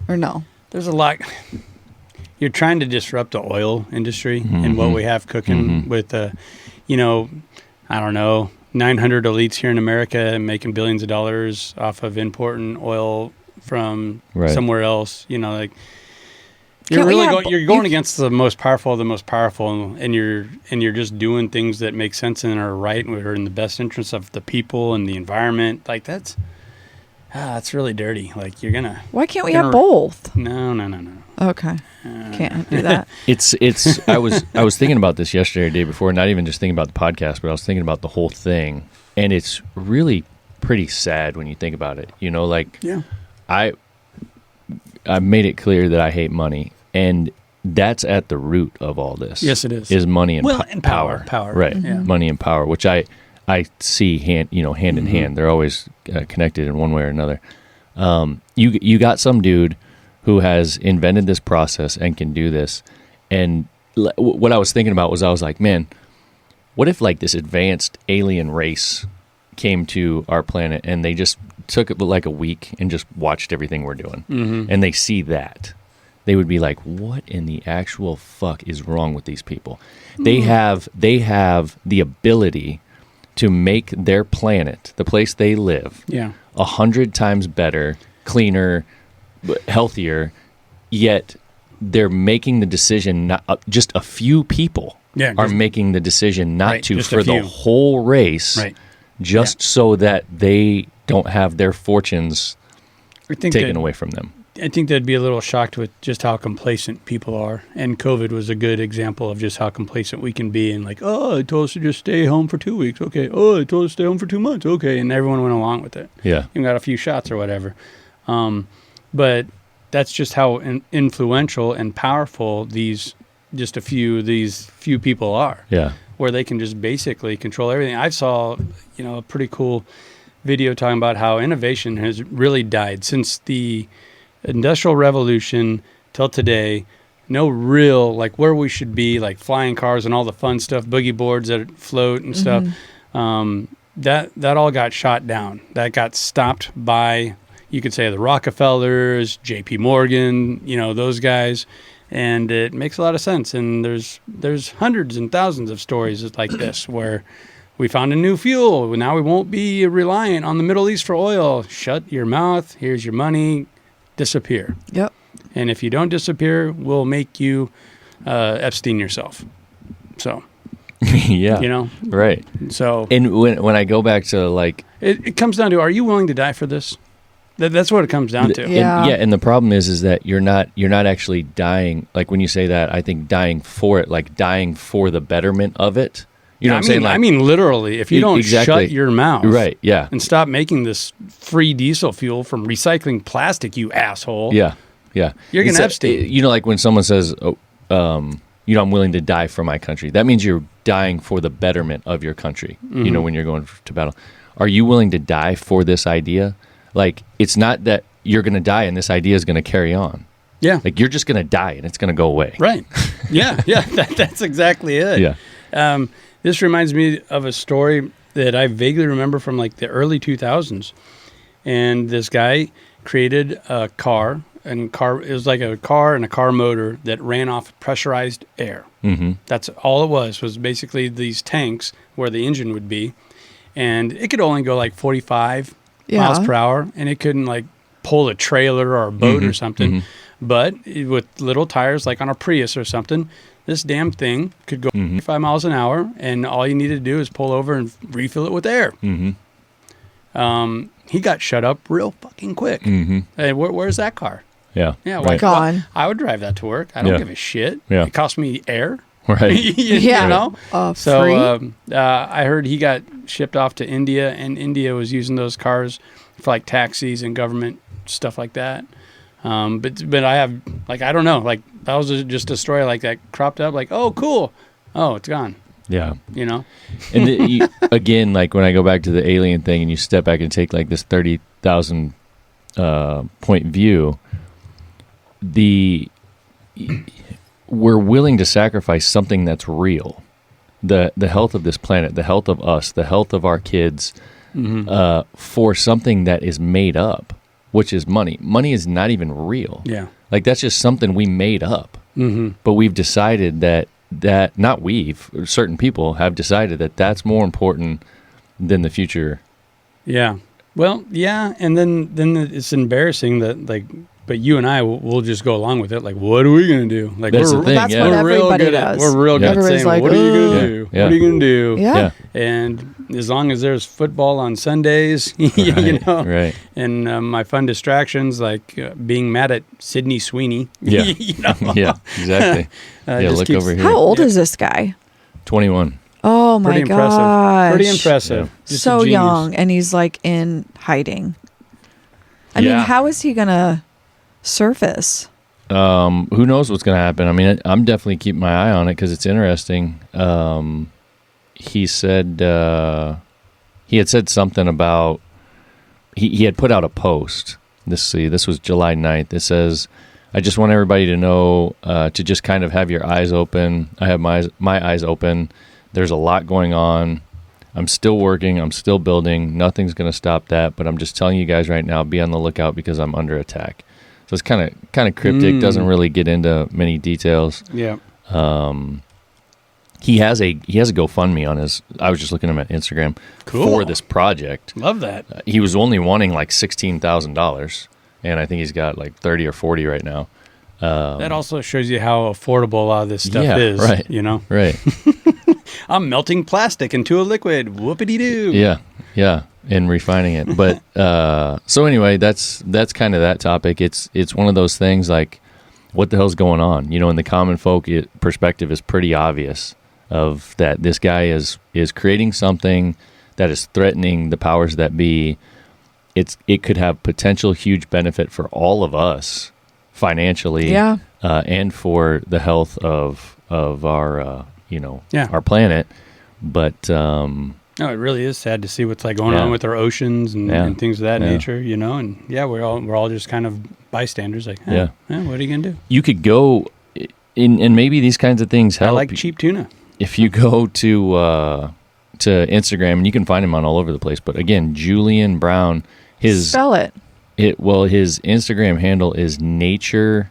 [SPEAKER 4] Or no?
[SPEAKER 3] There's a lot... You're trying to disrupt the oil industry and what we have cooking with, I don't know, 900 elites here in America making billions of dollars off of importing oil from somewhere else. You're going against the most powerful of the most powerful, and you're just doing things that make sense and are right and are in the best interest of the people and the environment. Like that's really dirty. Like you're gonna.
[SPEAKER 4] Why can't we have both?
[SPEAKER 3] No.
[SPEAKER 4] Okay, can't do that.
[SPEAKER 2] It's. I was thinking about this yesterday, or the day before, not even just thinking about the podcast, but I was thinking about the whole thing, and it's really pretty sad when you think about it. I made it clear that I hate money, and that's at the root of all this.
[SPEAKER 3] Yes, it is.
[SPEAKER 2] Is money and
[SPEAKER 3] and power. Power,
[SPEAKER 2] right? Money and power, which I see hand in hand. They're always connected in one way or another. You got some dude who has invented this process and can do this, and what I was thinking about was I was like, man, what if like this advanced alien race came to our planet and they just took it like a week and just watched everything we're doing, and they see that, they would be like, what in the actual fuck is wrong with these people? They have the ability to make their planet, the place they live, 100 times better, cleaner, healthier, yet they're making the decision, not just a few people are making the decision not to for the whole race, so that they don't have their fortunes taken away from them.
[SPEAKER 3] think they'd be a little shocked with just how complacent people are. And COVID was a good example of just how complacent we can be. And like, oh, it told us to just stay home for 2 weeks. Okay. Oh, it told us to stay home for 2 months. Okay. And everyone went along with it.
[SPEAKER 2] Yeah.
[SPEAKER 3] You got a few shots or whatever. But that's just how influential and powerful these few people are.
[SPEAKER 2] Yeah.
[SPEAKER 3] Where they can just basically control everything. I saw, a pretty cool video talking about how innovation has really died since the Industrial Revolution till today. No real, like, where we should be, like flying cars and all the fun stuff, boogie boards that float and stuff. That all got shot down. That got stopped by, you could say, the Rockefellers, J.P. Morgan, those guys. And it makes a lot of sense. And there's hundreds and thousands of stories like this where we found a new fuel. Now we won't be reliant on the Middle East for oil. Shut your mouth. Here's your money. Disappear.
[SPEAKER 4] Yep.
[SPEAKER 3] And if you don't disappear, we'll make you Epstein yourself. So,
[SPEAKER 2] yeah. Right.
[SPEAKER 3] So,
[SPEAKER 2] and when I go back to like,
[SPEAKER 3] it comes down to, are you willing to die for this? That's what it comes down to.
[SPEAKER 4] Yeah.
[SPEAKER 2] And the problem is that you're not actually dying. Like when you say that, I think dying for it, like dying for the betterment of it. You know what I'm saying? Like,
[SPEAKER 3] I mean, literally, if you don't shut your mouth,
[SPEAKER 2] right? Yeah,
[SPEAKER 3] and stop making this free diesel fuel from recycling plastic, you asshole.
[SPEAKER 2] Yeah, yeah.
[SPEAKER 3] You're gonna Epstein.
[SPEAKER 2] Like when someone says, "Oh, I'm willing to die for my country," that means you're dying for the betterment of your country.
[SPEAKER 3] Mm-hmm.
[SPEAKER 2] When you're going to battle, are you willing to die for this idea? Like, it's not that you're going to die and this idea is going to carry on.
[SPEAKER 3] Yeah.
[SPEAKER 2] Like, you're just going to die and it's going to go away.
[SPEAKER 3] Right. Yeah. That's exactly it.
[SPEAKER 2] Yeah.
[SPEAKER 3] This reminds me of a story that I vaguely remember from like the early 2000s. And this guy created a car. It was like a car and a car motor that ran off pressurized air.
[SPEAKER 2] Mm-hmm.
[SPEAKER 3] That's all it was basically these tanks where the engine would be. And it could only go like 45 miles per hour, and it couldn't like pull a trailer or a boat or something.
[SPEAKER 2] Mm-hmm.
[SPEAKER 3] But with little tires like on a Prius or something, this damn thing could go 5 miles an hour, and all you needed to do is pull over and refill it with air.
[SPEAKER 2] Mm-hmm.
[SPEAKER 3] He got shut up real fucking quick.
[SPEAKER 2] Mm-hmm.
[SPEAKER 3] Hey, where's that car?
[SPEAKER 2] Yeah.
[SPEAKER 3] Yeah,
[SPEAKER 2] right.
[SPEAKER 4] Gone.
[SPEAKER 3] I would drive that to work. I don't give a shit.
[SPEAKER 2] Yeah.
[SPEAKER 3] It cost me air.
[SPEAKER 2] Right.
[SPEAKER 3] You know?
[SPEAKER 4] Free?
[SPEAKER 3] I heard he got shipped off to India, and India was using those cars for like taxis and government stuff like that. But I have, like, I don't know, like that was just a story like that cropped up, like, oh, cool. Oh, it's gone.
[SPEAKER 2] Yeah.
[SPEAKER 3] And
[SPEAKER 2] again, like when I go back to the alien thing and you step back and take like this 30,000 point view, we're willing to sacrifice something that's real, the health of this planet, the health of us, the health of our kids, for something that is made up, which is money. Money is not even real.
[SPEAKER 3] Yeah.
[SPEAKER 2] Like that's just something we made up. But we've decided that certain people have decided that that's more important than the future.
[SPEAKER 3] Yeah. Well, yeah, and then it's embarrassing that, like, but you and I will just go along with it. Like, what are we going to do? Like,
[SPEAKER 2] that's the thing.
[SPEAKER 4] That's what everybody does.
[SPEAKER 3] We're real good at saying,
[SPEAKER 4] like,
[SPEAKER 3] what are you going to do?
[SPEAKER 2] Yeah.
[SPEAKER 3] What are you going to do?
[SPEAKER 4] Yeah.
[SPEAKER 3] And as long as there's football on Sundays, you know,
[SPEAKER 2] right.
[SPEAKER 3] And my fun distractions, like being mad at Sydney Sweeney.
[SPEAKER 2] Yeah.
[SPEAKER 3] You know?
[SPEAKER 2] Yeah, exactly.
[SPEAKER 3] Just
[SPEAKER 2] look over here.
[SPEAKER 4] How old is this guy?
[SPEAKER 2] 21.
[SPEAKER 4] Oh my
[SPEAKER 3] Pretty
[SPEAKER 4] gosh.
[SPEAKER 3] Pretty impressive.
[SPEAKER 2] Yeah.
[SPEAKER 3] Just
[SPEAKER 4] So
[SPEAKER 3] a genius.
[SPEAKER 4] young, and he's like in hiding. I mean, how is he gonna surface?
[SPEAKER 2] Who knows what's going to happen? I mean, I'm definitely keeping my eye on it because it's interesting. He said he had said something about he had put out a post. This was July 9th. It says, "I just want everybody to know to just kind of have your eyes open. I have my eyes open. There's a lot going on. I'm still working. I'm still building. Nothing's going to stop that. But I'm just telling you guys right now, be on the lookout because I'm under attack." So it's kind of cryptic. Doesn't really get into many details.
[SPEAKER 3] Yeah.
[SPEAKER 2] He has a GoFundMe on his. I was just looking at him at Instagram for this project.
[SPEAKER 3] Love that.
[SPEAKER 2] He was only wanting like $16,000, and I think he's got like 30 or 40 right now.
[SPEAKER 3] That also shows you how affordable a lot of this stuff is.
[SPEAKER 2] Right.
[SPEAKER 3] You know.
[SPEAKER 2] Right.
[SPEAKER 3] I'm melting plastic into a liquid. Whoopity doo.
[SPEAKER 2] Yeah. and refining it. But so anyway, that's kind of that topic. It's one of those things like, what the hell's going on? You know, in the common folk perspective is pretty obvious of that this guy is creating something that is threatening the powers that be. It could have potential huge benefit for all of us financially, and for the health of our our planet. But
[SPEAKER 3] no, it really is sad to see what's like going on with our oceans and things of that nature, you know. And we're all just kind of bystanders, like, what are you gonna do?
[SPEAKER 2] You could go and maybe these kinds of things help.
[SPEAKER 3] I like cheap tuna.
[SPEAKER 2] If you go to Instagram, and you can find him on all over the place, but again, Julian Brown,
[SPEAKER 4] spell it.
[SPEAKER 2] His Instagram handle is naturejab_.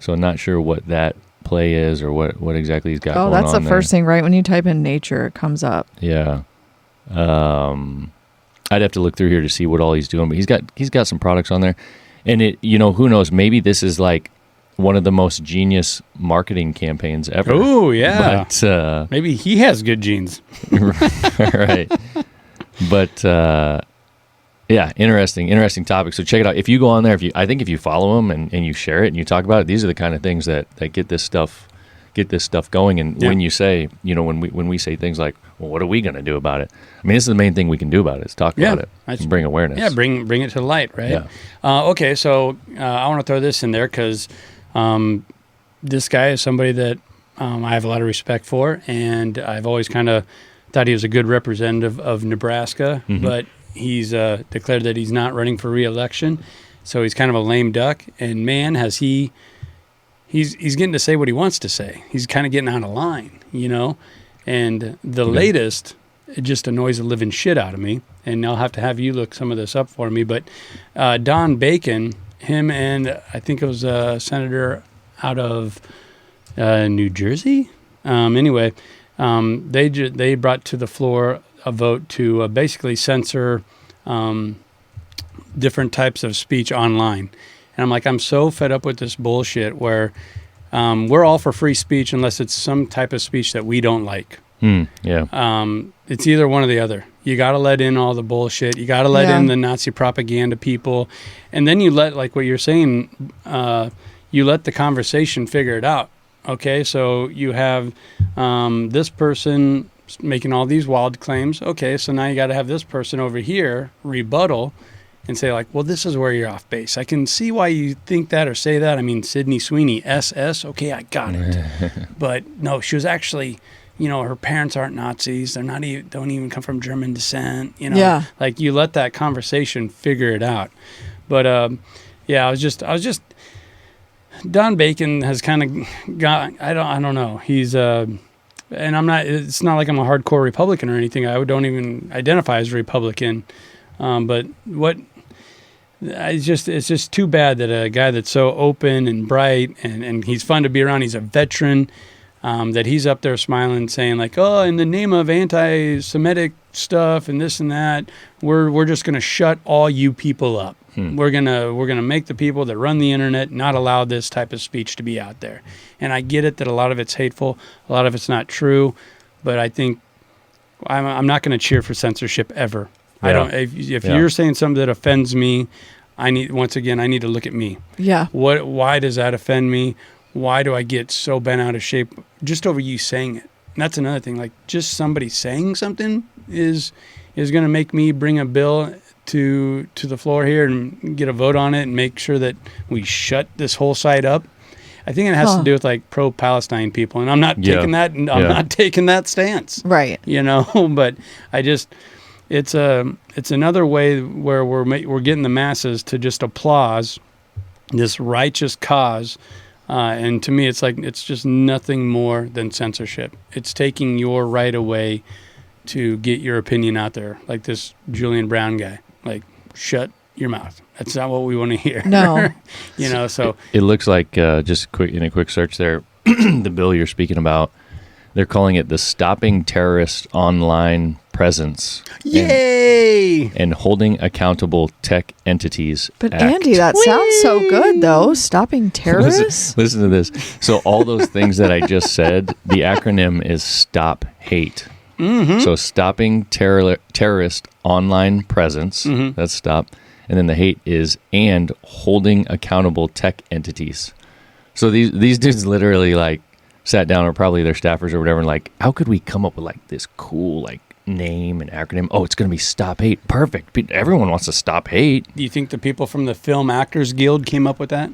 [SPEAKER 2] So I'm not sure what that play is or what exactly he's got going on.
[SPEAKER 4] Oh, that's the first thing, right? When you type in nature, it comes up.
[SPEAKER 2] Yeah. I'd have to look through here to see what all he's doing, but he's got some products on there. And who knows, maybe this is like one of the most genius marketing campaigns ever.
[SPEAKER 3] Oh, yeah.
[SPEAKER 2] But
[SPEAKER 3] maybe he has good genes.
[SPEAKER 2] Right. But interesting topic. So check it out. If you go on there, if you follow him and you share it and you talk about it, these are the kind of things that get this stuff going. And when you say, when we say things like, well, what are we going to do about it? I mean, this is the main thing we can do about it, is talk about it and bring awareness.
[SPEAKER 3] Yeah, bring it to the light, right?
[SPEAKER 2] Yeah.
[SPEAKER 3] Okay, so I want to throw this in there because this guy is somebody that I have a lot of respect for, and I've always kind of thought he was a good representative of Nebraska, but he's declared that he's not running for re-election, so he's kind of a lame duck. And man, has he's getting to say what he wants to say. He's kind of getting out of line, And the latest, it just annoys the living shit out of me. And I'll have to have you look some of this up for me. But Don Bacon, him and I think it was a senator out of New Jersey. Anyway, they brought to the floor a vote to basically censor different types of speech online. And I'm like, I'm so fed up with this bullshit where we're all for free speech unless it's some type of speech that we don't like. It's either one or the other. You got to let in all the bullshit. You got to let in the Nazi propaganda people. And then you let, like what you're saying, you let the conversation figure it out. Okay, so you have this person making all these wild claims. Okay, so now you got to have this person over here rebuttal and say, like, well, this is where you're off base. I can see why you think that or say that. I mean, Sydney Sweeney, SS. Okay, I got it. But no, she was actually, her parents aren't Nazis. They're not even, don't even come from German descent. Like you let that conversation figure it out. But I was just. Don Bacon has kind of got. I don't know. He's and I'm not. It's not like I'm a hardcore Republican or anything. I don't even identify as a Republican. But it's just too bad that a guy that's so open and bright and he's fun to be around. He's a veteran. That he's up there smiling, saying like, "Oh, in the name of anti-Semitic stuff and this and that, we're just gonna shut all you people up. We're gonna make the people that run the internet not allow this type of speech to be out there." And I get it that a lot of it's hateful, a lot of it's not true, but I think I'm not going to cheer for censorship ever. Yeah. I don't. If you're saying something that offends me, I need to look at me. Yeah. Why does that offend me? Why do I get so bent out of shape just over you saying it? And that's another thing. Like, just somebody saying something is going to make me bring a bill to the floor here and get a vote on it and make sure that we shut this whole site up. I think it has to do with like pro-Palestine people, and I'm not taking that. I'm not taking that stance,
[SPEAKER 4] right?
[SPEAKER 3] But I just it's another way where we're getting the masses to just applaud this righteous cause. And to me, it's like it's just nothing more than censorship. It's taking your right away to get your opinion out there, like this Julian Brown guy. Like, shut your mouth. That's not what we want to hear.
[SPEAKER 4] No.
[SPEAKER 2] So it looks like just in a quick search there, the bill you're speaking about, they're calling it the Stopping Terrorist Online Presence.
[SPEAKER 3] Yay!
[SPEAKER 2] And Holding Accountable Tech Entities
[SPEAKER 4] But
[SPEAKER 2] Act.
[SPEAKER 4] Andy, that sounds so good, though. Stopping terrorists?
[SPEAKER 2] Listen to this. So all those things that I just said, the acronym is Stop Hate. So stopping terrorist online presence. That's stop. And then the hate is and holding accountable tech entities. So these dudes literally like sat down, or probably their staffers or whatever, and like, how could we come up with like this cool like name and acronym? Oh, it's going to be Stop Hate. Perfect. Everyone wants to stop hate.
[SPEAKER 3] Do you think the people from the Film Actors Guild came up with that?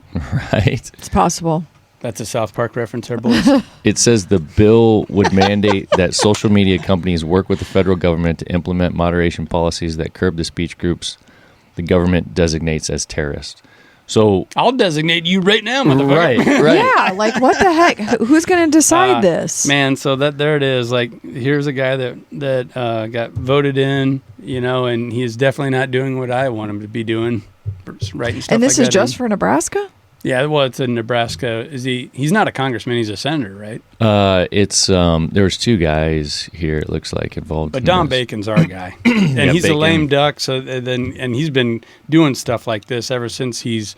[SPEAKER 2] Right.
[SPEAKER 4] It's possible.
[SPEAKER 3] That's a South Park reference there, boys.
[SPEAKER 2] It says the bill would mandate that social media companies work with the federal government to implement moderation policies that curb the speech groups the government designates as terrorists. So
[SPEAKER 3] I'll designate you right now, motherfucker.
[SPEAKER 2] right.
[SPEAKER 4] Yeah, like what the heck? Who's going to decide this?
[SPEAKER 3] Man, so there it is. Like, here's a guy that got voted in, and he's definitely not doing what I want him to be doing, writing stuff.
[SPEAKER 4] And this
[SPEAKER 3] like
[SPEAKER 4] is
[SPEAKER 3] that
[SPEAKER 4] just
[SPEAKER 3] in.
[SPEAKER 4] for Nebraska?
[SPEAKER 3] Yeah, well, it's in Nebraska. He's not a congressman, he's a senator, right?
[SPEAKER 2] It's there's two guys here, it looks like, involved.
[SPEAKER 3] But
[SPEAKER 2] in
[SPEAKER 3] Don
[SPEAKER 2] this.
[SPEAKER 3] Bacon's our guy. And
[SPEAKER 2] Yeah,
[SPEAKER 3] he's
[SPEAKER 2] Bacon.
[SPEAKER 3] a lame duck, and he's been doing stuff like this ever since he's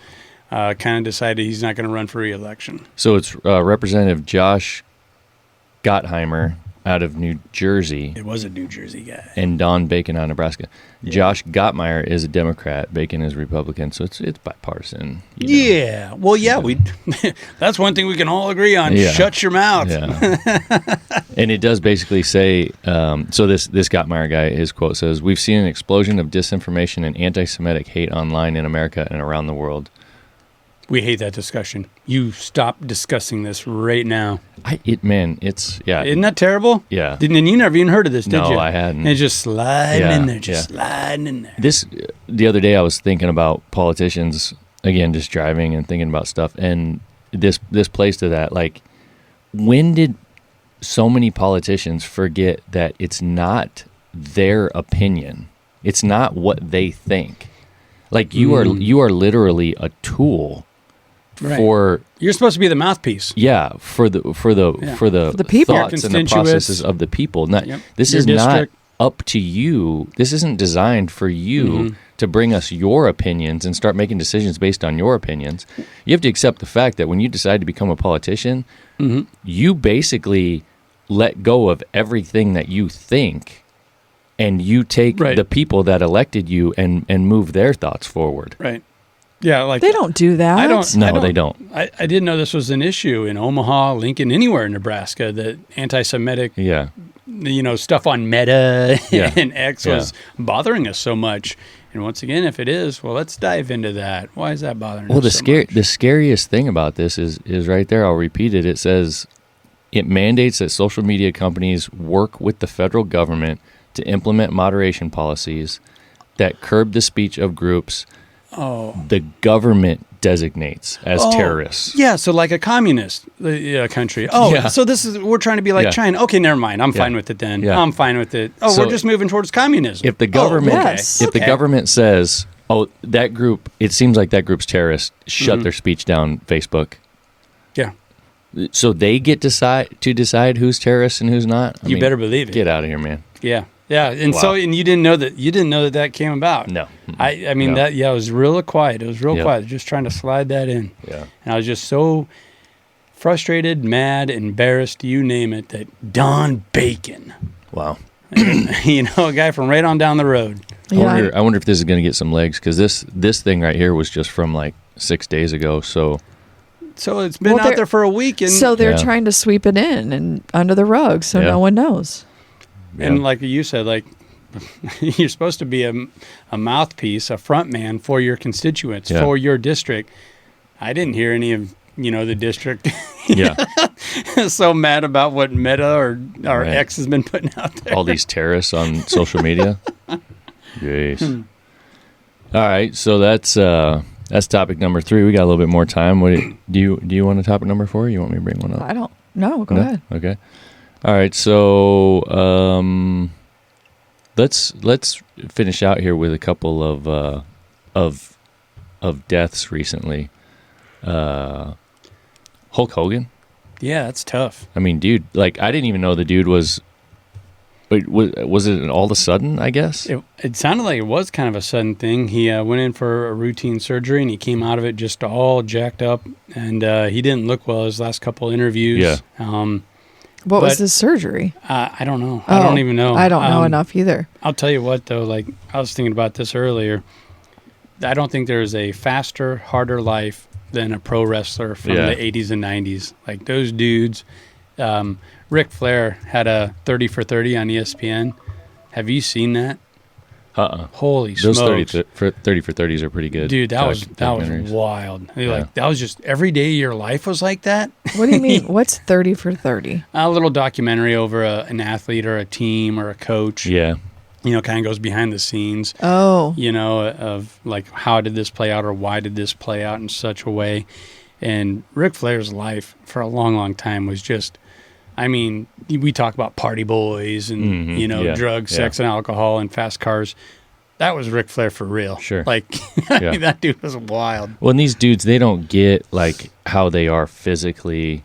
[SPEAKER 3] kind of decided he's not going to run for re-election.
[SPEAKER 2] So it's Representative Josh Gottheimer out of New Jersey.
[SPEAKER 3] It was a New Jersey guy.
[SPEAKER 2] And Don Bacon out of Nebraska. Yeah. Josh Gottmeyer is a Democrat. Bacon is Republican. So it's bipartisan.
[SPEAKER 3] Yeah. Well, yeah, that's one thing we can all agree on.
[SPEAKER 2] Yeah.
[SPEAKER 3] Shut your mouth.
[SPEAKER 2] Yeah. And it does basically say, so this Gottmeyer guy, his quote says, "We've seen an explosion of disinformation and anti-Semitic hate online in America and around the world."
[SPEAKER 3] We hate that discussion. You stop discussing this right now.
[SPEAKER 2] Isn't
[SPEAKER 3] that terrible?
[SPEAKER 2] Yeah.
[SPEAKER 3] And you never even heard of this, did you?
[SPEAKER 2] No, I hadn't.
[SPEAKER 3] And it's just sliding in there, sliding in there.
[SPEAKER 2] The other day I was thinking about politicians, again, just driving and thinking about stuff, and this plays to that. Like, when did so many politicians forget that it's not their opinion? It's not what they think. Like, you are literally a tool.
[SPEAKER 3] Right.
[SPEAKER 2] For
[SPEAKER 3] you're supposed to be the mouthpiece.
[SPEAKER 2] Yeah, for the
[SPEAKER 4] people,
[SPEAKER 2] thoughts and the processes of the people. This is not up to you. This isn't designed for you to bring us your opinions and start making decisions based on your opinions. You have to accept the fact that when you decide to become a politician, you basically let go of everything that you think, and you take the people that elected you and move their thoughts forward.
[SPEAKER 3] Right. Yeah, like
[SPEAKER 4] they don't do that.
[SPEAKER 2] They don't.
[SPEAKER 3] I didn't know this was an issue in Omaha, Lincoln, anywhere in Nebraska, that anti-Semitic, stuff on Meta and X was bothering us so much. And once again, if it is, well, let's dive into that. Why is that bothering us so much?
[SPEAKER 2] The scariest thing about this is right there. I'll repeat it. It says it mandates that social media companies work with the federal government to implement moderation policies that curb the speech of groups the government designates as terrorists.
[SPEAKER 3] Yeah, so like a communist country. So we're trying to be like China. Okay, never mind. I'm fine with it then.
[SPEAKER 2] Yeah.
[SPEAKER 3] I'm fine with it. Oh, so we're just moving towards communism.
[SPEAKER 2] If the government the government says, "Oh, that group, it seems like that group's terrorist," shut their speech down, Facebook.
[SPEAKER 3] Yeah.
[SPEAKER 2] So they get to decide who's terrorist and who's not?
[SPEAKER 3] You better believe it.
[SPEAKER 2] Get out of here, man.
[SPEAKER 3] Yeah. Yeah, and you didn't know that came about.
[SPEAKER 2] No.
[SPEAKER 3] I mean that it was real quiet. It was real quiet. Just trying to slide that in. Yeah. And I was just so frustrated, mad, embarrassed, you name it, that Don Bacon.
[SPEAKER 2] Wow.
[SPEAKER 3] A guy from right on down the road.
[SPEAKER 2] Yeah. I wonder if this is going to get some legs, because this thing right here was just from like 6 days ago, so
[SPEAKER 3] it's been out there for a week, and
[SPEAKER 4] so they're trying to sweep it in and under the rug, so no one knows.
[SPEAKER 3] And like you said, like you're supposed to be a mouthpiece, a front man for your constituents, for your district. I didn't hear any of the district. So mad about what Meta or X has been putting out there.
[SPEAKER 2] All these terrorists on social media. Jeez. All right, so that's topic number 3. We got a little bit more time. Do you want a topic number 4? Or you want me to bring one up?
[SPEAKER 4] I don't know. Go ahead.
[SPEAKER 2] Okay. All right, so let's finish out here with a couple of deaths recently. Hulk Hogan.
[SPEAKER 3] Yeah, that's tough.
[SPEAKER 2] I mean, dude, like, I didn't even know the dude was. Wait, was it all of a sudden? I guess
[SPEAKER 3] it sounded like it was kind of a sudden thing. He went in for a routine surgery, and he came out of it just all jacked up, and he didn't look well his last couple interviews. Yeah.
[SPEAKER 4] What was the surgery?
[SPEAKER 3] I don't know. I don't even know.
[SPEAKER 4] I don't know enough either.
[SPEAKER 3] I'll tell you what, though. Like, I was thinking about this earlier. I don't think there's a faster, harder life than a pro wrestler from the 80s and 90s. Like, those dudes. Ric Flair had a 30 for 30 on ESPN. Have you seen that? Holy
[SPEAKER 2] those
[SPEAKER 3] smokes.
[SPEAKER 2] 30 for 30s are pretty good.
[SPEAKER 3] Dude, that was wild. Like, that was just every day of your life was like that.
[SPEAKER 4] What do you mean? What's 30 for 30?
[SPEAKER 3] A little documentary over an athlete or a team or a coach.
[SPEAKER 2] Yeah.
[SPEAKER 3] You know, kind of goes behind the scenes.
[SPEAKER 4] Oh.
[SPEAKER 3] You know, of like, how did this play out or why did this play out in such a way? And Ric Flair's life for a long, long time was just, I mean, we talk about party boys and, drugs, sex, and alcohol and fast cars. That was Ric Flair for real.
[SPEAKER 2] Sure.
[SPEAKER 3] Like, I mean, that dude was wild.
[SPEAKER 2] Well, and these dudes, they don't get, like, how they are physically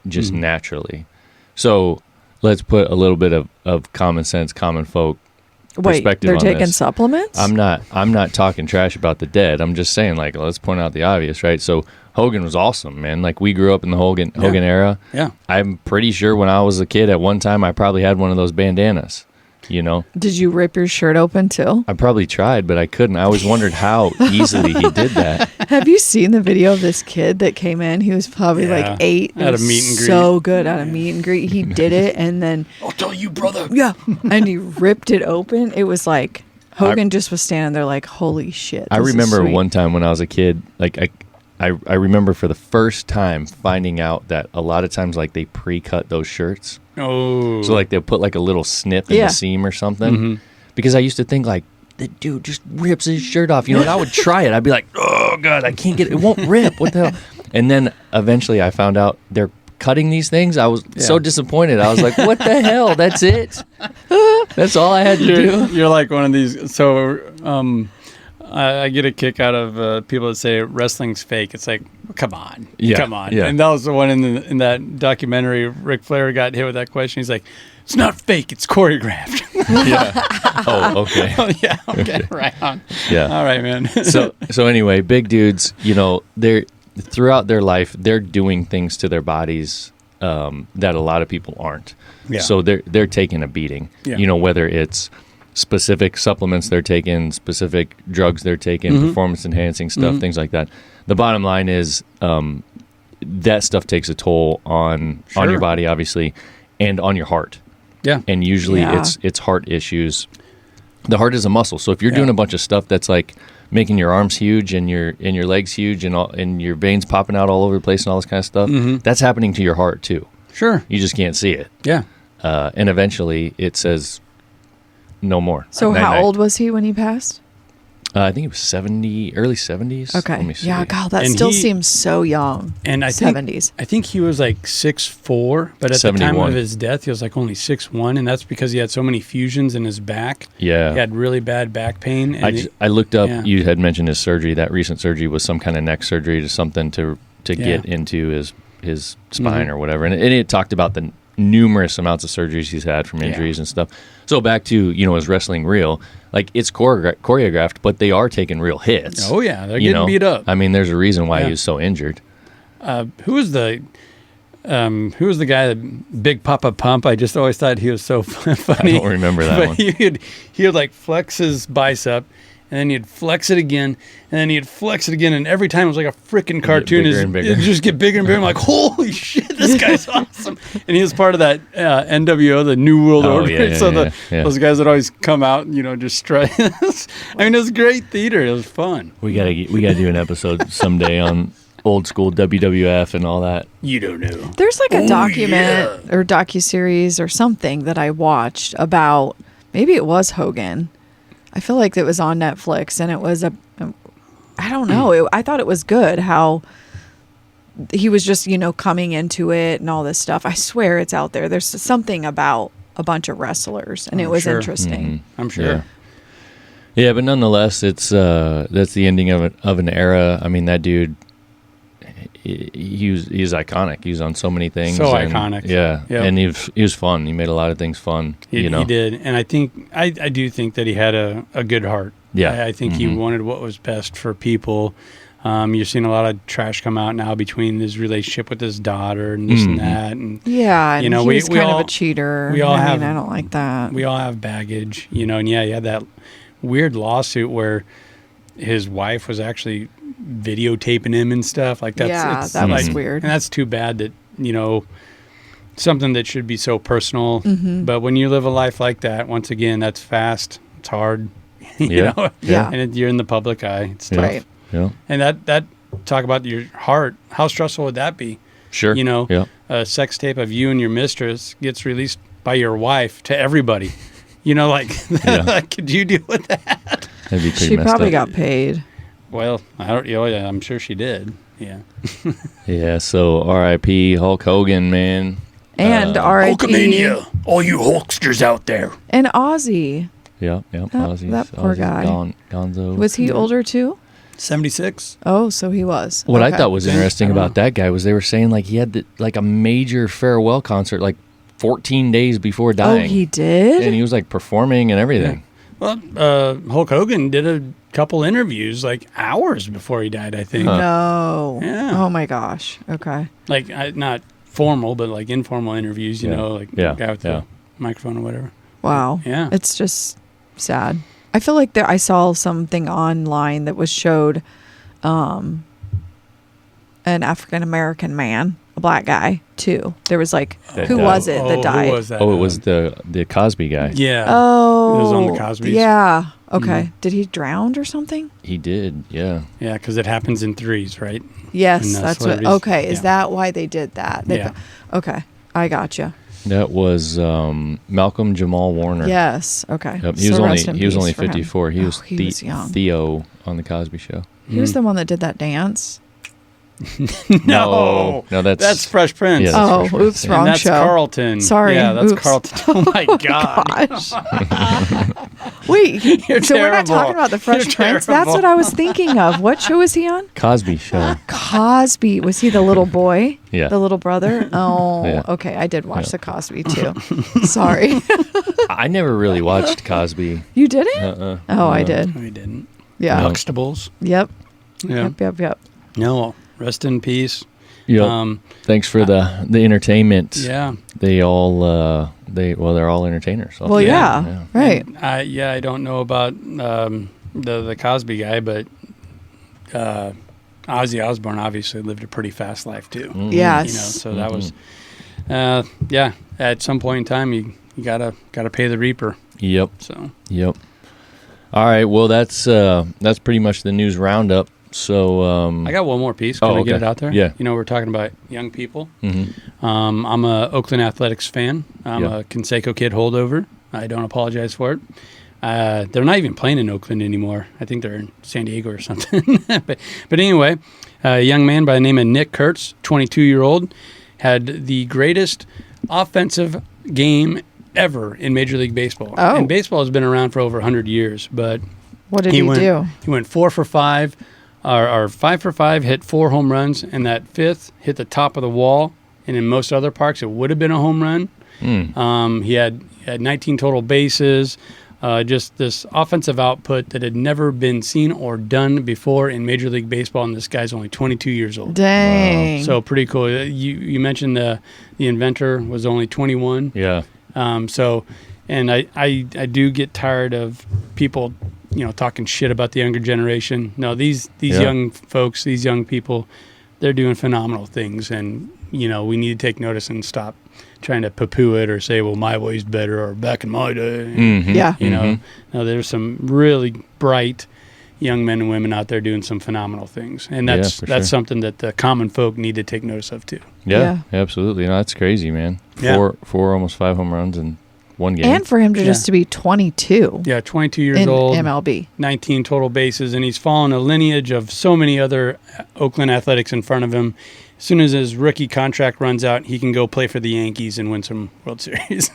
[SPEAKER 2] just naturally. So let's put a little bit of common sense, common folk perspective
[SPEAKER 4] they're
[SPEAKER 2] on
[SPEAKER 4] taking
[SPEAKER 2] this.
[SPEAKER 4] supplements?
[SPEAKER 2] I'm not talking trash about the dead. I'm just saying, like, let's point out the obvious, right? So Hogan was awesome, man. Like, we grew up in the Hogan era.
[SPEAKER 3] Yeah.
[SPEAKER 2] I'm pretty sure when I was a kid at one time I probably had one of those bandanas, you know?
[SPEAKER 4] Did you rip your shirt open too?
[SPEAKER 2] I probably tried, but I couldn't. I always wondered how easily he did that.
[SPEAKER 4] Have you seen the video of this kid that came in? He was probably like 8.
[SPEAKER 3] At a meet and greet.
[SPEAKER 4] So good at a meet and greet. He did it, and then
[SPEAKER 3] I'll tell you, brother.
[SPEAKER 4] Yeah. And he ripped it open. It was like Hogan just was standing there like, holy shit.
[SPEAKER 2] I
[SPEAKER 4] this is
[SPEAKER 2] remember
[SPEAKER 4] sweet.
[SPEAKER 2] one time when I was a kid, like I remember for the first time finding out that a lot of times, like, they pre-cut those shirts.
[SPEAKER 3] Oh.
[SPEAKER 2] So, like, they'll put, like, a little snip in the seam or something. Because I used to think, like, the dude just rips his shirt off. You know, and I would try it. I'd be like, oh, God, I can't get it. It won't rip. What the hell? And then eventually I found out they're cutting these things. I was so disappointed. I was like, what the hell? That's it? That's all I had to do?
[SPEAKER 3] You're like one of these. So, I get a kick out of people that say wrestling's fake. It's like, come on.
[SPEAKER 2] Yeah.
[SPEAKER 3] And that was the one in that documentary. Ric Flair got hit with that question. He's like, it's not fake. It's choreographed.
[SPEAKER 2] Yeah. Oh, okay.
[SPEAKER 3] Oh, yeah. Okay. Right on.
[SPEAKER 2] Yeah.
[SPEAKER 3] All right, man.
[SPEAKER 2] So anyway, big dudes, you know, they're throughout their life, they're doing things to their bodies that a lot of people aren't.
[SPEAKER 3] Yeah.
[SPEAKER 2] So they're taking a beating.
[SPEAKER 3] Yeah.
[SPEAKER 2] You know, whether it's specific supplements they're taking, specific drugs they're taking, performance enhancing stuff, things like that. The bottom line is that stuff takes a toll on your body, obviously, and on your heart.
[SPEAKER 3] Yeah.
[SPEAKER 2] And usually it's heart issues. The heart is a muscle. So if you're doing a bunch of stuff that's like making your arms huge and your legs huge and your veins popping out all over the place and all this kind of stuff, that's happening to your heart too.
[SPEAKER 3] Sure.
[SPEAKER 2] You just can't see it.
[SPEAKER 3] Yeah.
[SPEAKER 2] And eventually it says no more.
[SPEAKER 4] So how old was he when he passed?
[SPEAKER 2] I think it was early 70s.
[SPEAKER 4] Okay.
[SPEAKER 2] Let me see.
[SPEAKER 4] Yeah, God, that
[SPEAKER 3] And
[SPEAKER 4] still
[SPEAKER 3] he-
[SPEAKER 4] seems so young.
[SPEAKER 3] And I
[SPEAKER 4] 70s.
[SPEAKER 3] think he was like 6'4", but at the time
[SPEAKER 2] 71.
[SPEAKER 3] of his death, he was like only 6'1", and that's because he had so many fusions in his back.
[SPEAKER 2] Yeah.
[SPEAKER 3] He had really bad back pain. And
[SPEAKER 2] I looked up,
[SPEAKER 3] yeah.
[SPEAKER 2] you had mentioned his surgery. That recent surgery was some kind of neck surgery to something to get into his spine or whatever. And it talked about the numerous amounts of surgeries he's had from injuries and stuff. So back to, is wrestling real? Like, it's choreographed, but they are taking real hits.
[SPEAKER 3] Oh, yeah. They're getting beat up.
[SPEAKER 2] I mean, there's a reason why he was so injured.
[SPEAKER 3] Who was the guy that Big Papa Pump? I just always thought he was so funny.
[SPEAKER 2] I don't remember that
[SPEAKER 3] but
[SPEAKER 2] one.
[SPEAKER 3] He would like flex his bicep, and then he'd flex it again, and then he'd flex it again, and every time it was like a freaking cartoon.
[SPEAKER 2] bigger and bigger.
[SPEAKER 3] It'd just get bigger and bigger. I'm like, holy shit, this guy's awesome. And he was part of that NWO, the New World Order.
[SPEAKER 2] Yeah,
[SPEAKER 3] so
[SPEAKER 2] yeah.
[SPEAKER 3] those guys would always come out and, just strut. I mean, it was great theater. It was fun.
[SPEAKER 2] We gotta do an episode someday on old school WWF and all that.
[SPEAKER 3] You don't know.
[SPEAKER 4] There's like a document or docuseries or something that I watched about, maybe it was Hogan. I feel like it was on Netflix, and it was I don't know. I thought it was good how he was just, coming into it and all this stuff. I swear it's out there. There's something about a bunch of wrestlers, and it was interesting.
[SPEAKER 3] I'm sure.
[SPEAKER 2] Yeah, but nonetheless, it's that's the ending of an era. I mean, that dude, he's iconic. He was on so many things.
[SPEAKER 3] So iconic.
[SPEAKER 2] Yeah,
[SPEAKER 3] Yep.
[SPEAKER 2] and he was fun. He made a lot of things fun.
[SPEAKER 3] He did, and I do think that he had a good heart.
[SPEAKER 2] Yeah.
[SPEAKER 3] I think he wanted what was best for people. You're seeing a lot of trash come out now between his relationship with his daughter and this and that. And
[SPEAKER 4] yeah, and
[SPEAKER 3] you know,
[SPEAKER 4] he's
[SPEAKER 3] we
[SPEAKER 4] kind
[SPEAKER 3] all,
[SPEAKER 4] of a cheater.
[SPEAKER 3] We all have.
[SPEAKER 4] I don't like that.
[SPEAKER 3] We all have baggage, you know. And yeah, you had that weird lawsuit where his wife was actually videotaping him and stuff like that.
[SPEAKER 4] Yeah, that was weird.
[SPEAKER 3] And that's too bad that, you know, something that should be so personal. But when you live a life like that, once again, that's fast. It's hard. You know?
[SPEAKER 4] Yeah.
[SPEAKER 3] And you're in the public eye. It's tough.
[SPEAKER 4] Right.
[SPEAKER 2] Yeah.
[SPEAKER 3] And that talk about your heart. How stressful would that be?
[SPEAKER 2] Sure.
[SPEAKER 3] You know,
[SPEAKER 2] Yeah.
[SPEAKER 3] a sex tape of you and your mistress gets released by your wife to everybody. You know, like, like, could you deal with that?
[SPEAKER 2] That'd be pretty
[SPEAKER 4] She
[SPEAKER 2] messed
[SPEAKER 4] probably
[SPEAKER 2] up.
[SPEAKER 4] got paid.
[SPEAKER 3] Well, I don't. You know, yeah, I'm sure she did. Yeah.
[SPEAKER 2] Yeah. So R.I.P. Hulk Hogan, man.
[SPEAKER 4] And R.I.P.
[SPEAKER 3] Hulkamania, all you Hulksters out there.
[SPEAKER 4] and Ozzy.
[SPEAKER 2] Yeah. Ozzy's,
[SPEAKER 4] that poor
[SPEAKER 2] Ozzy's
[SPEAKER 4] guy.
[SPEAKER 2] Gonzo.
[SPEAKER 4] Was he older too?
[SPEAKER 3] 76.
[SPEAKER 4] Oh, so he was.
[SPEAKER 2] What I
[SPEAKER 4] Okay.
[SPEAKER 2] thought was interesting about that guy was they were saying like he had like a major farewell concert like 14 days before
[SPEAKER 4] Oh,
[SPEAKER 2] dying.
[SPEAKER 4] he did?
[SPEAKER 2] And he was like performing and everything.
[SPEAKER 3] Well, Hulk Hogan did a couple interviews like hours before he died, I think.
[SPEAKER 4] No.
[SPEAKER 3] Yeah.
[SPEAKER 4] Oh my gosh. Okay.
[SPEAKER 3] Like not formal, but like informal interviews. You know, like
[SPEAKER 2] Yeah.
[SPEAKER 3] guy with the microphone or whatever.
[SPEAKER 4] Wow.
[SPEAKER 3] Yeah.
[SPEAKER 4] It's just sad. I feel like I saw something online that was showed an African American man, a black guy too. There was like,
[SPEAKER 2] That
[SPEAKER 4] who
[SPEAKER 2] died.
[SPEAKER 4] was it that died?
[SPEAKER 3] Who was that?
[SPEAKER 2] Oh, it was the Cosby guy.
[SPEAKER 3] Yeah.
[SPEAKER 4] Oh.
[SPEAKER 3] It was on the Cosbys.
[SPEAKER 4] Yeah. Okay. Did he drown or something?
[SPEAKER 2] He did. Yeah.
[SPEAKER 3] Yeah, because it happens in threes, right?
[SPEAKER 4] Yes,
[SPEAKER 3] And
[SPEAKER 4] that's what.
[SPEAKER 3] celebrities-
[SPEAKER 4] Okay, is
[SPEAKER 3] yeah.
[SPEAKER 4] that why they did that?
[SPEAKER 3] Yeah.
[SPEAKER 4] Okay, I gotcha.
[SPEAKER 2] That was Malcolm Jamal Warner.
[SPEAKER 4] Yes. Okay.
[SPEAKER 2] Yep. He
[SPEAKER 4] So
[SPEAKER 2] was
[SPEAKER 4] rest in
[SPEAKER 2] only
[SPEAKER 4] peace for him.
[SPEAKER 2] 54. He was,
[SPEAKER 4] he was young.
[SPEAKER 2] Theo on the Cosby Show.
[SPEAKER 4] He was the one that did that dance.
[SPEAKER 3] No,
[SPEAKER 2] that's
[SPEAKER 3] Fresh Prince.
[SPEAKER 2] Yeah, that's
[SPEAKER 4] Oh,
[SPEAKER 2] Fresh Prince,
[SPEAKER 4] oops,
[SPEAKER 2] yeah.
[SPEAKER 4] wrong
[SPEAKER 3] And that's
[SPEAKER 4] show.
[SPEAKER 3] Carlton.
[SPEAKER 4] Sorry,
[SPEAKER 3] Yeah, that's
[SPEAKER 4] oops.
[SPEAKER 3] Carlton. Oh my God.
[SPEAKER 4] Gosh. Wait,
[SPEAKER 3] You're
[SPEAKER 4] so we're not
[SPEAKER 3] terrible.
[SPEAKER 4] talking about the Fresh
[SPEAKER 3] You're
[SPEAKER 4] Prince? That's
[SPEAKER 3] terrible.
[SPEAKER 4] what I was thinking of. What show was he on?
[SPEAKER 2] Cosby Show.
[SPEAKER 4] Cosby. Was he the little boy?
[SPEAKER 2] Yeah.
[SPEAKER 4] The little brother? Oh,
[SPEAKER 2] Yeah.
[SPEAKER 4] okay. I did watch
[SPEAKER 2] Yeah.
[SPEAKER 4] the Cosby too. Sorry.
[SPEAKER 2] I never really watched Cosby.
[SPEAKER 4] You didn't?
[SPEAKER 2] Uh-uh.
[SPEAKER 4] Oh, I did.
[SPEAKER 3] No, he didn't.
[SPEAKER 4] Yeah.
[SPEAKER 2] No.
[SPEAKER 3] Huxtables.
[SPEAKER 4] Yep.
[SPEAKER 3] Yeah.
[SPEAKER 4] Yep.
[SPEAKER 3] No, rest in peace.
[SPEAKER 2] Yep. Thanks for the entertainment.
[SPEAKER 3] Yeah.
[SPEAKER 2] They all they're all entertainers.
[SPEAKER 4] Well, yeah. Right.
[SPEAKER 3] And I don't know about the Cosby guy, but Ozzy Osbourne obviously lived a pretty fast life too.
[SPEAKER 2] Mm-hmm.
[SPEAKER 4] Yes.
[SPEAKER 3] You know, so that was at some point in time you gotta pay the reaper.
[SPEAKER 2] Yep.
[SPEAKER 3] So
[SPEAKER 2] Yep. All right. Well, that's pretty much the news roundup. So
[SPEAKER 3] I got one more piece. Can I get it out there?
[SPEAKER 2] Yeah.
[SPEAKER 3] You know, we're talking about young people.
[SPEAKER 2] Mm-hmm.
[SPEAKER 3] I'm a Oakland Athletics fan. I'm
[SPEAKER 2] Yep.
[SPEAKER 3] a Conseco kid holdover. I don't apologize for it. They're not even playing in Oakland anymore. I think they're in San Diego or something. but anyway, a young man by the name of Nick Kurtz, 22-year-old, had the greatest offensive game ever in Major League Baseball.
[SPEAKER 4] Oh.
[SPEAKER 3] And baseball has been around for over 100 years, but
[SPEAKER 4] What did he do?
[SPEAKER 3] he went 4 for 5, or 5 for 5, hit 4 home runs, and that fifth hit the top of the wall. And in most other parks, it would have been a home run. He had 19 total bases. Just this offensive output that had never been seen or done before in Major League Baseball, and this guy's only 22 years old.
[SPEAKER 4] Dang.
[SPEAKER 3] So pretty cool. You mentioned the inventor was only 21.
[SPEAKER 2] yeah.
[SPEAKER 3] And I do get tired of people, talking shit about the younger generation. No, these young folks, these young people, they're doing phenomenal things, and we need to take notice and stop trying to poo-poo it or say, well, my way's better, or back in my day.
[SPEAKER 2] Mm-hmm.
[SPEAKER 4] Yeah.
[SPEAKER 3] No, there's some really bright young men and women out there doing some phenomenal things, and that's
[SPEAKER 2] for sure.
[SPEAKER 3] something that the common folk need to take notice of too.
[SPEAKER 2] Yeah. Absolutely. No, that's crazy, man.
[SPEAKER 3] Yeah.
[SPEAKER 2] Four almost 5 home runs in one game.
[SPEAKER 4] And for him to just to be 22
[SPEAKER 3] Yeah, 22 years
[SPEAKER 4] in
[SPEAKER 3] old,
[SPEAKER 4] MLB.
[SPEAKER 3] 19 total bases, and he's following a lineage of so many other Oakland Athletics in front of him. As soon as his rookie contract runs out, he can go play for the Yankees and win some World Series.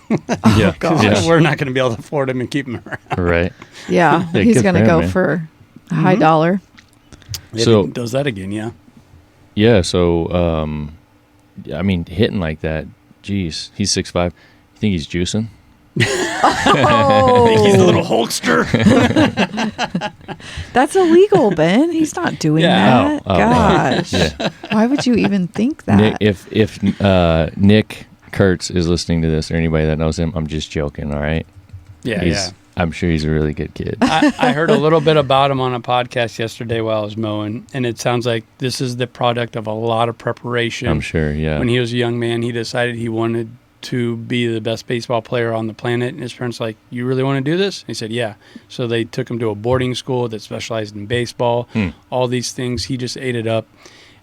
[SPEAKER 2] yeah.
[SPEAKER 4] gosh.
[SPEAKER 2] Yeah.
[SPEAKER 3] We're not going to be able to afford him and keep him around.
[SPEAKER 2] Right.
[SPEAKER 4] Yeah.
[SPEAKER 2] Yeah,
[SPEAKER 4] He's
[SPEAKER 2] good
[SPEAKER 4] going to
[SPEAKER 2] for him,
[SPEAKER 4] go
[SPEAKER 2] man.
[SPEAKER 4] for a high dollar.
[SPEAKER 2] So-
[SPEAKER 3] He does that again, yeah.
[SPEAKER 2] Yeah. So, hitting like that, geez, he's 6'5". You think he's juicing?
[SPEAKER 4] Oh.
[SPEAKER 3] He's a little Hulkster.
[SPEAKER 4] That's illegal, Ben. He's not doing that. Gosh.
[SPEAKER 2] Yeah.
[SPEAKER 4] Why would you even think that?
[SPEAKER 2] Nick, if Nick Kurtz is listening to this, or anybody that knows him, I'm just joking. All right.
[SPEAKER 3] Yeah.
[SPEAKER 2] I'm sure he's a really good kid.
[SPEAKER 3] I heard a little bit about him on a podcast yesterday while I was mowing, and it sounds like this is the product of a lot of preparation.
[SPEAKER 2] I'm sure, yeah.
[SPEAKER 3] When he was a young man, he decided he wanted to be the best baseball player on the planet, and his parents were like, you really want to do this? And he said, yeah. So they took him to a boarding school that specialized in baseball, all these things. He just ate it up,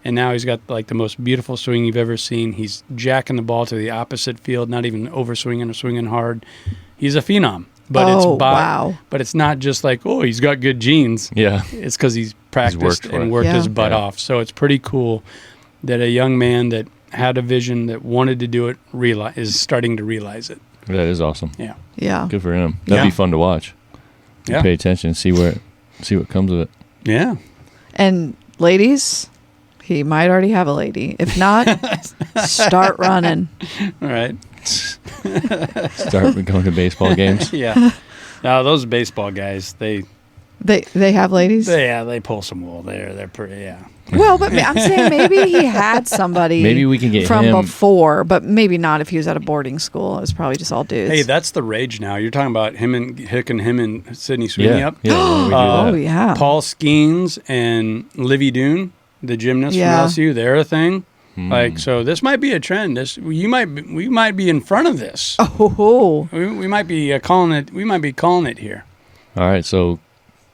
[SPEAKER 3] and now he's got like the most beautiful swing you've ever seen. He's jacking the ball to the opposite field, not even overswinging or swinging hard. He's a phenom. But but it's not just like, oh, he's got good genes.
[SPEAKER 2] Yeah.
[SPEAKER 3] It's because he's practiced and worked
[SPEAKER 4] Yeah.
[SPEAKER 3] his butt off. So it's pretty cool that a young man that had a vision, that wanted to do it, is starting to realize it.
[SPEAKER 2] That is awesome.
[SPEAKER 3] Yeah.
[SPEAKER 4] Yeah.
[SPEAKER 2] Good for him. That'd be fun to watch.
[SPEAKER 3] Yeah.
[SPEAKER 2] Pay attention, see what comes of it.
[SPEAKER 3] Yeah.
[SPEAKER 4] And ladies, he might already have a lady. If not, start running.
[SPEAKER 3] All right.
[SPEAKER 2] Start going to baseball games.
[SPEAKER 3] Yeah. Now those baseball guys, they
[SPEAKER 4] have ladies?
[SPEAKER 3] they pull some wool. They're pretty, yeah.
[SPEAKER 4] Well, but I'm saying maybe he had somebody
[SPEAKER 2] Maybe we can get
[SPEAKER 4] from
[SPEAKER 2] him
[SPEAKER 4] before, but maybe not if he was at a boarding school. It was probably just all dudes.
[SPEAKER 3] Hey, that's the rage now. You're talking about him and Sydney Sweeney
[SPEAKER 2] Yeah.
[SPEAKER 3] up.
[SPEAKER 2] Yeah. why don't we do
[SPEAKER 4] Oh,
[SPEAKER 2] that?
[SPEAKER 4] yeah.
[SPEAKER 3] Paul Skeens and Livy Doon, the gymnast
[SPEAKER 4] Yeah.
[SPEAKER 3] from LSU, they're a thing. Like, so this might be a trend. We might be in front of this.
[SPEAKER 4] Oh,
[SPEAKER 3] We might be calling it. We might be calling it here.
[SPEAKER 2] All right, so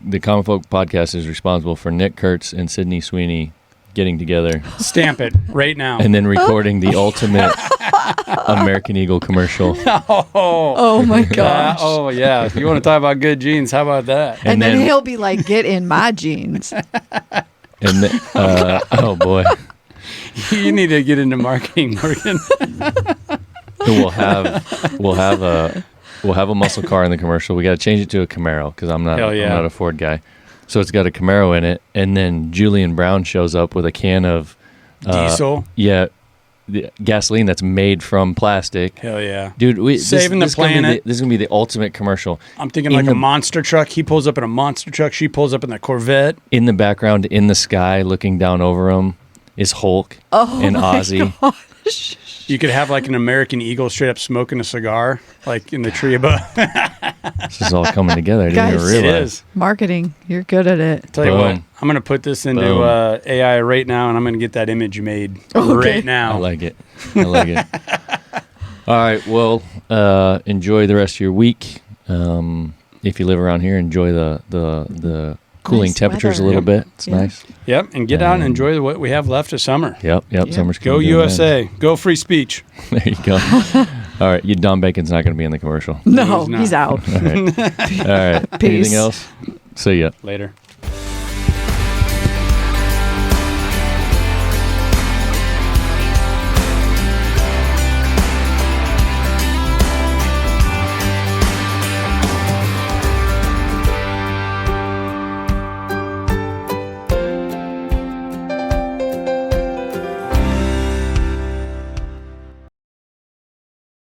[SPEAKER 2] the Common Folk Podcast is responsible for Nick Kurtz and Sydney Sweeney getting together
[SPEAKER 3] Stamp it right now.
[SPEAKER 2] and then recording the ultimate American Eagle commercial.
[SPEAKER 4] oh my gosh.
[SPEAKER 3] Oh yeah. If you want to talk about good genes, how about that?
[SPEAKER 4] And then he'll be like, get in my jeans.
[SPEAKER 2] And then, oh boy,
[SPEAKER 3] You need to get into marketing, Morgan.
[SPEAKER 2] we'll have a muscle car in the commercial. We got to change it to a Camaro because I'm not a Ford guy. So it's got a Camaro in it, and then Julian Brown shows up with a can of
[SPEAKER 3] Diesel.
[SPEAKER 2] Yeah, the gasoline that's made from plastic.
[SPEAKER 3] Hell yeah,
[SPEAKER 2] Dude,
[SPEAKER 3] Saving the planet.
[SPEAKER 2] This is gonna be the ultimate commercial.
[SPEAKER 3] I'm thinking like a monster truck. He pulls up in a monster truck. She pulls up in the Corvette.
[SPEAKER 2] In the background, in the sky, looking down over him, is Hulk and Ozzy.
[SPEAKER 4] Gosh.
[SPEAKER 3] You could have like an American Eagle straight up smoking a cigar, like in the tree above.
[SPEAKER 2] This is all coming together. I didn't
[SPEAKER 4] Guys,
[SPEAKER 2] even
[SPEAKER 3] It
[SPEAKER 2] realize.
[SPEAKER 3] is.
[SPEAKER 4] Marketing. You're good at it.
[SPEAKER 3] Tell you
[SPEAKER 2] Boom.
[SPEAKER 3] what, I'm going to put this into
[SPEAKER 2] Boom.
[SPEAKER 3] AI right now, and I'm going to get that image made
[SPEAKER 4] Okay.
[SPEAKER 3] right now.
[SPEAKER 2] I like it. All right. Well, enjoy the rest of your week. If you live around here, enjoy the cooling
[SPEAKER 4] Nice
[SPEAKER 2] temperatures
[SPEAKER 4] weather.
[SPEAKER 2] a little bit. It's
[SPEAKER 4] Yeah.
[SPEAKER 2] nice.
[SPEAKER 3] Yep, and get out and enjoy what we have left of summer.
[SPEAKER 2] Yep.
[SPEAKER 4] Yeah.
[SPEAKER 2] Summer's
[SPEAKER 3] Go
[SPEAKER 2] coming to an end.
[SPEAKER 3] USA. Go free speech.
[SPEAKER 2] There you go. All right. Don Bacon's not going to be in the commercial.
[SPEAKER 4] No,
[SPEAKER 3] He's not.
[SPEAKER 4] he's out.
[SPEAKER 2] All right. All right.
[SPEAKER 4] Peace.
[SPEAKER 2] Anything else? See ya.
[SPEAKER 3] Later.